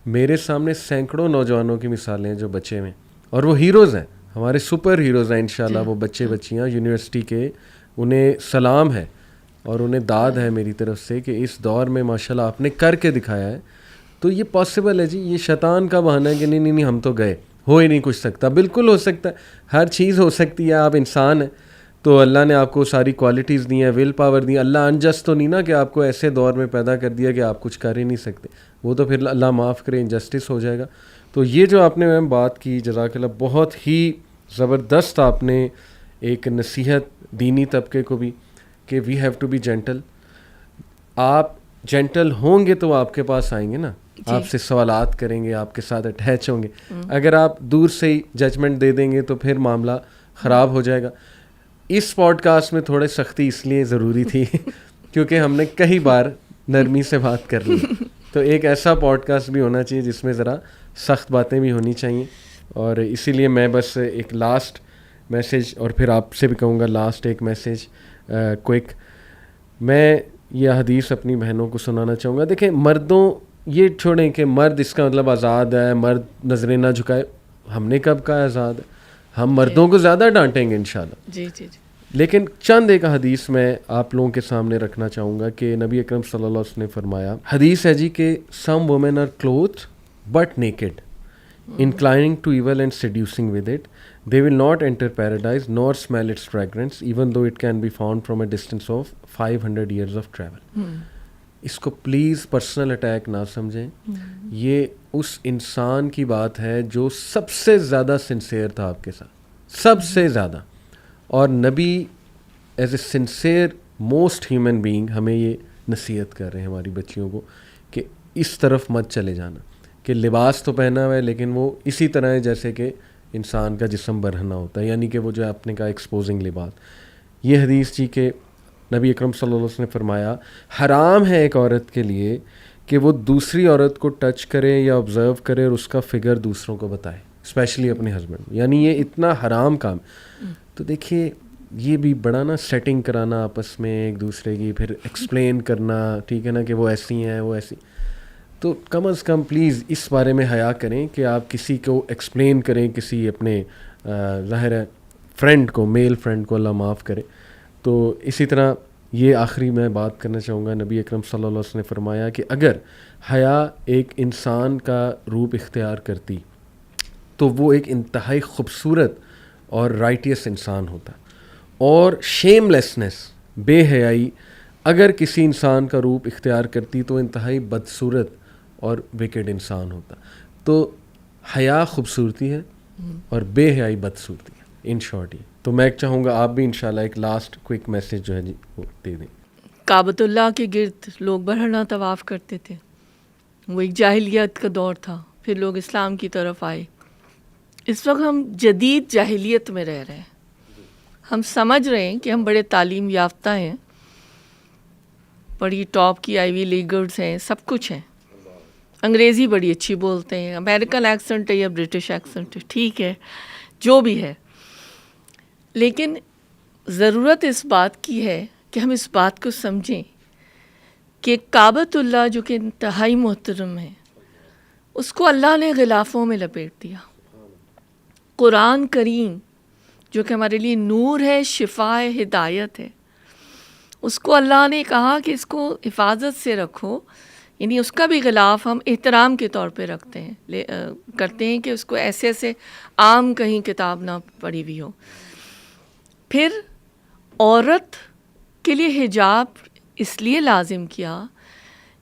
میرے سامنے سینکڑوں نوجوانوں کی مثالیں ہیں جو بچے ہوئے، اور وہ ہیروز ہیں، ہمارے سپر ہیروز ہیں انشاءاللہ. وہ بچے بچیاں یونیورسٹی کے، انہیں سلام ہے اور انہیں داد ہے میری طرف سے کہ اس دور میں ماشاءاللہ آپ نے کر کے دکھایا ہے. تو یہ پاسبل ہے جی. یہ شیطان کا بہانہ ہے کہ نہیں ہم تو گئے، ہو ہی نہیں کچھ سکتا. بالکل ہو سکتا ہے، ہر چیز ہو سکتی ہے. آپ انسان ہیں تو اللہ نے آپ کو ساری کوالٹیز دی ہیں، will power the. Allah ingest تو نہیں نا کہ آپ کو ایسے دور میں پیدا کر دیا کہ آپ کچھ کر ہی نہیں سکتے. وہ تو پھر اللہ معاف کرے انجسٹس ہو جائے گا. تو یہ جو آپ نے میم بات کی، جزاک اللہ، بہت ہی زبردست آپ نے ایک نصیحت دینی طبقے کو بھی کہ we have to be gentle. آپ جینٹل ہوں گے تو آپ کے پاس آئیں گے نا، آپ سے سوالات کریں گے، آپ کے ساتھ اٹیچ ہوں گے. اگر آپ دور سے ہی ججمنٹ دے دیں گے تو پھر معاملہ خراب ہو جائے گا. اس پوڈ کاسٹ میں تھوڑی سختی اس لیے ضروری تھی کیونکہ ہم نے کئی بار نرمی سے بات کر لی. تو ایک ایسا پوڈ کاسٹ بھی ہونا چاہیے جس میں ذرا سخت باتیں بھی ہونی چاہیے. اور اسی لیے میں بس ایک لاسٹ میسیج، اور پھر آپ سے بھی کہوں گا لاسٹ ایک میسیج کوئک. میں یہ حدیث اپنی بہنوں کو سنانا چاہوں گا. دیکھیں، مردوں یہ چھوڑیں کہ مرد اس کا مطلب آزاد ہے، مرد نظریں نہ جھکائے. ہم نے کب کہا آزاد ہے؟ ہم مردوں کو زیادہ ڈانٹیں گے انشاءاللہ. جی جی جی. لیکن چند ایک حدیث میں آپ لوگوں کے سامنے رکھنا چاہوں گا کہ نبی اکرم صلی اللہ علیہ وسلم نے فرمایا، حدیث ہے جی کہ some women are clothed but naked inclining to evil and seducing with it. They will not enter paradise nor smell its fragrance, even though it can be found from a distance of 500 years of travel. اس کو please personal attack نہ سمجھیں. یہ اس انسان کی بات ہے جو سب سے زیادہ سنسیئر تھا آپ کے ساتھ، سب سے زیادہ. اور نبی as a sincere most human being ہمیں یہ نصیحت کر رہے ہیں ہماری بچیوں کو کہ اس طرف مت چلے جانا کہ لباس تو پہنا ہوا ہے لیکن وہ اسی طرح ہے جیسے کہ انسان کا جسم برہنہ ہوتا ہے, یعنی کہ وہ جو ہے اپنے کا ایکسپوزنگ لباس. یہ حدیث جی کہ نبی اکرم صلی اللہ علیہ وسلم نے فرمایا حرام ہے ایک عورت کے لیے کہ وہ دوسری عورت کو ٹچ کرے یا آبزرو کرے اور اس کا فگر دوسروں کو بتائے, اسپیشلی اپنے ہسبینڈ, یعنی یہ اتنا حرام کام. تو دیکھیے یہ بھی بڑا نا سیٹنگ کرانا آپس میں ایک دوسرے کی, پھر ایکسپلین کرنا, ٹھیک ہے نا, کہ وہ ایسی ہیں وہ ایسی. تو کم از کم پلیز اس بارے میں حیا کریں کہ آپ کسی کو ایکسپلین کریں, کسی اپنے ظاہر ہے فرینڈ کو, میل فرینڈ کو, اللہ معاف کرے. تو اسی طرح یہ آخری میں بات کرنا چاہوں گا, نبی اکرم صلی اللہ علیہ وسلم نے فرمایا کہ اگر حیا ایک انسان کا روپ اختیار کرتی تو وہ ایک انتہائی خوبصورت اور رائٹیس انسان ہوتا, اور شیم لیسنس, بے حیائی, اگر کسی انسان کا روپ اختیار کرتی تو انتہائی بدصورت اور وکڈ انسان ہوتا. تو حیا خوبصورتی ہے اور بے حیائی بدصورتی ہے, ان شارٹ. تو میں چاہوں گا آپ بھی انشاءاللہ ایک لاسٹ کوئک میسج جو ہے جی وہ دے دیں. کعبۃ اللہ کے گرد لوگ برہنہ طواف کرتے تھے, وہ ایک جاہلیت کا دور تھا, پھر لوگ اسلام کی طرف آئے. اس وقت ہم جدید جاہلیت میں رہ رہے ہیں. ہم سمجھ رہے ہیں کہ ہم بڑے تعلیم یافتہ ہیں, بڑی ٹاپ کی آئی وی لیگرز ہیں, سب کچھ ہیں, انگریزی بڑی اچھی بولتے ہیں, امریکن ایکسنٹ ہے یا برٹش ایکسنٹ ہے, ٹھیک ہے جو بھی ہے. لیکن ضرورت اس بات کی ہے کہ ہم اس بات کو سمجھیں کہ کعبۃ اللہ جو کہ انتہائی محترم ہے, اس کو اللہ نے غلافوں میں لپیٹ دیا. قرآن کریم جو کہ ہمارے لیے نور ہے, شفا ہے, ہدایت ہے, اس کو اللہ نے کہا کہ اس کو حفاظت سے رکھو. یعنی اس کا بھی غلاف ہم احترام کے طور پہ رکھتے ہیں, کرتے ہیں کہ اس کو ایسے ایسے عام کہیں کتاب نہ پڑھی ہوئی ہو. پھر عورت کے لیے حجاب اس لیے لازم کیا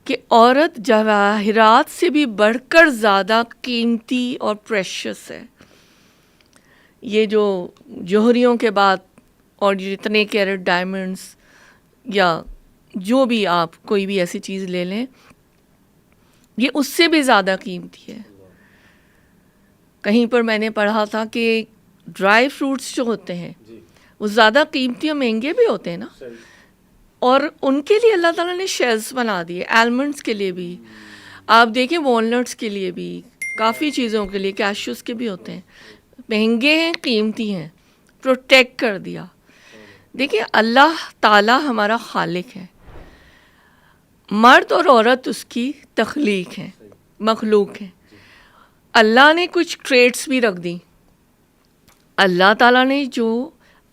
کہ عورت جواہرات سے بھی بڑھ کر زیادہ قیمتی اور پریشس ہے. یہ جو جوہریوں کے بعد اور جتنے کیرٹ ڈائمنڈس یا جو بھی آپ کوئی بھی ایسی چیز لے لیں, یہ اس سے بھی زیادہ قیمتی ہے. کہیں پر میں نے پڑھا تھا کہ ڈرائی فروٹس جو ہوتے ہیں وہ زیادہ قیمتی اور مہنگے بھی ہوتے ہیں نا, اور ان کے لیے اللہ تعالیٰ نے شیلز بنا دیے, آلمنڈس کے لیے بھی آپ دیکھیں, والنٹس کے لیے بھی, کافی چیزوں کے لیے, کیشوز کے بھی ہوتے ہیں, مہنگے ہیں, قیمتی ہیں, پروٹیکٹ کر دیا. دیکھیں اللہ تعالیٰ ہمارا خالق ہے, مرد اور عورت اس کی تخلیق ہے, مخلوق ہے. اللہ نے کچھ ٹریٹس بھی رکھ دی. اللہ تعالیٰ نے جو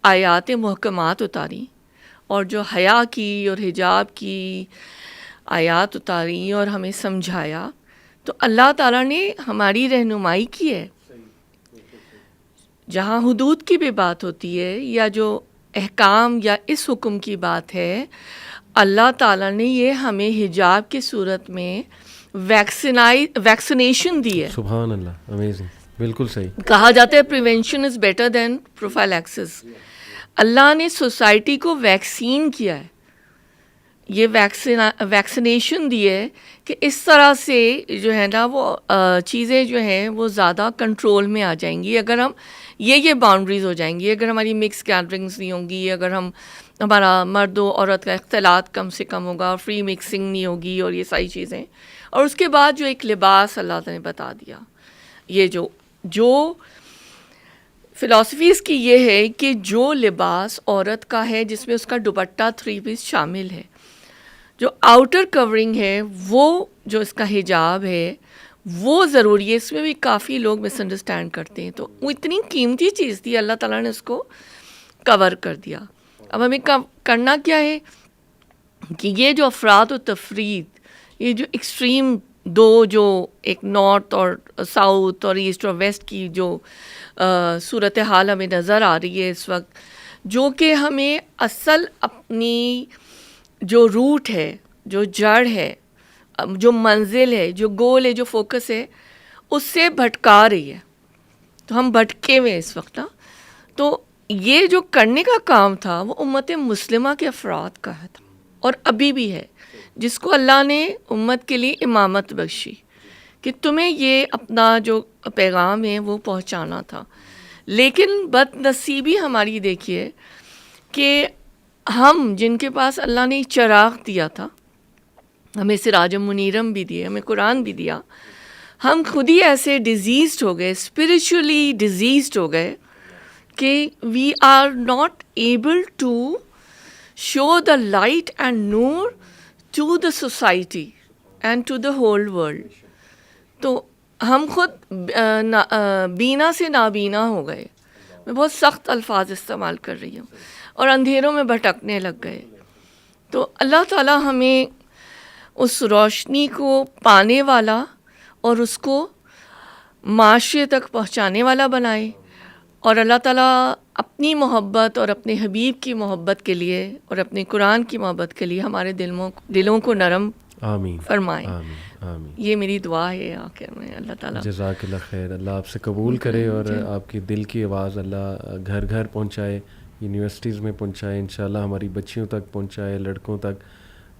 آیات محکمات اتاری اور جو حیا کی اور حجاب کی آیات اتاری اور ہمیں سمجھایا, تو اللہ تعالیٰ نے ہماری رہنمائی کی ہے. جہاں حدود کی بھی بات ہوتی ہے یا جو احکام یا اس حکم کی بات ہے, اللہ تعالیٰ نے یہ ہمیں حجاب کی صورت میں ویکسینیشن دی ہے. سبحان اللہ, امیزنگ, بالکل صحیح. کہا جاتا ہے پریونشن از بیٹر دین پروفائلیکسس. اللہ نے سوسائٹی کو ویکسین کیا ہے, یہ ویکسینیشن دی ہے کہ اس طرح سے جو ہے نا وہ چیزیں جو ہیں وہ زیادہ کنٹرول میں آ جائیں گی اگر ہم یہ باؤنڈریز ہو جائیں گی, اگر ہماری مکس گیدرنگس نہیں ہوں گی, اگر ہمارا مرد و عورت کا اختلاط کم سے کم ہوگا, فری مکسنگ نہیں ہوگی, اور یہ ساری چیزیں. اور اس کے بعد جو ایک لباس اللہ تعالیٰ نے بتا دیا, یہ جو فلاسفی اس کی یہ ہے کہ جو لباس عورت کا ہے جس میں اس کا دوپٹہ 3 پیس شامل ہے, جو آؤٹر کورنگ ہے, وہ جو اس کا حجاب ہے وہ ضروری ہے. اس میں بھی کافی لوگ مس انڈرسٹینڈ کرتے ہیں. تو وہ اتنی قیمتی چیز تھی, اللہ تعالیٰ نے اس کو کور کر دیا. اب ہمیں کرنا کیا ہے کہ یہ جو افراد و تفرید, یہ جو ایکسٹریم دو, جو ایک نارتھ اور ساؤتھ اور ایسٹ اور ویسٹ کی جو صورتحال ہمیں نظر آ رہی ہے اس وقت, جو کہ ہمیں اصل اپنی جو روٹ ہے, جو جڑ ہے, جو منزل ہے, جو گول ہے, جو فوکس ہے, اس سے بھٹکا رہی ہے. تو ہم بھٹکے ہوئے اس وقت نا. تو یہ جو کرنے کا کام تھا وہ امت مسلمہ کے افراد کا تھا, اور ابھی بھی ہے، جس کو اللہ نے امت کے لیے امامت بخشی کہ تمہیں یہ اپنا جو پیغام ہے وہ پہنچانا تھا. لیکن بد نصیبی ہماری دیکھیے کہ ہم جن کے پاس اللہ نے چراغ دیا تھا، ہمیں سراج منیرم بھی دیے، ہمیں قرآن بھی دیا، ہم خود ہی ایسے ڈیزیزڈ ہو گئے، اسپرچولی ڈیزیزڈ ہو گئے کہ we are not able to show the light and نور to the society and to the whole world. تو ہم خود بینا سے نابینا ہو گئے، میں بہت سخت الفاظ استعمال کر رہی ہوں، اور اندھیروں میں بھٹکنے لگ گئے. تو اللہ تعالیٰ ہمیں اس روشنی کو پانے والا اور اس کو معاشرے تک پہنچانے والا بنائے، اور اللہ تعالیٰ اپنی محبت اور اپنے حبیب کی محبت کے لیے اور اپنے قرآن کی محبت کے لیے ہمارے دلوں کو نرم آمین فرمائیں. آمین آمین. یہ میری دعا ہے آخر میں. اللہ تعالیٰ جزاک اللہ خیر. اللہ آپ سے قبول کرے اور آپ کی دل کی آواز اللہ گھر گھر پہنچائے، یونیورسٹیز میں پہنچائے، انشاءاللہ ہماری بچیوں تک پہنچائے، لڑکوں تک.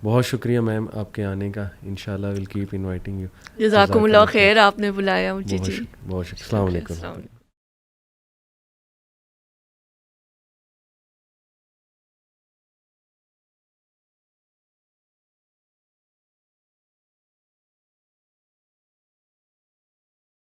بہت شکریہ میم آپ کے آنے کا. انشاءاللہ ول کیپ انوائٹنگ یو. جزاکم اللہ خیر، آپ نے بلایا مجھے. بہت شکریہ. السلام علیکم.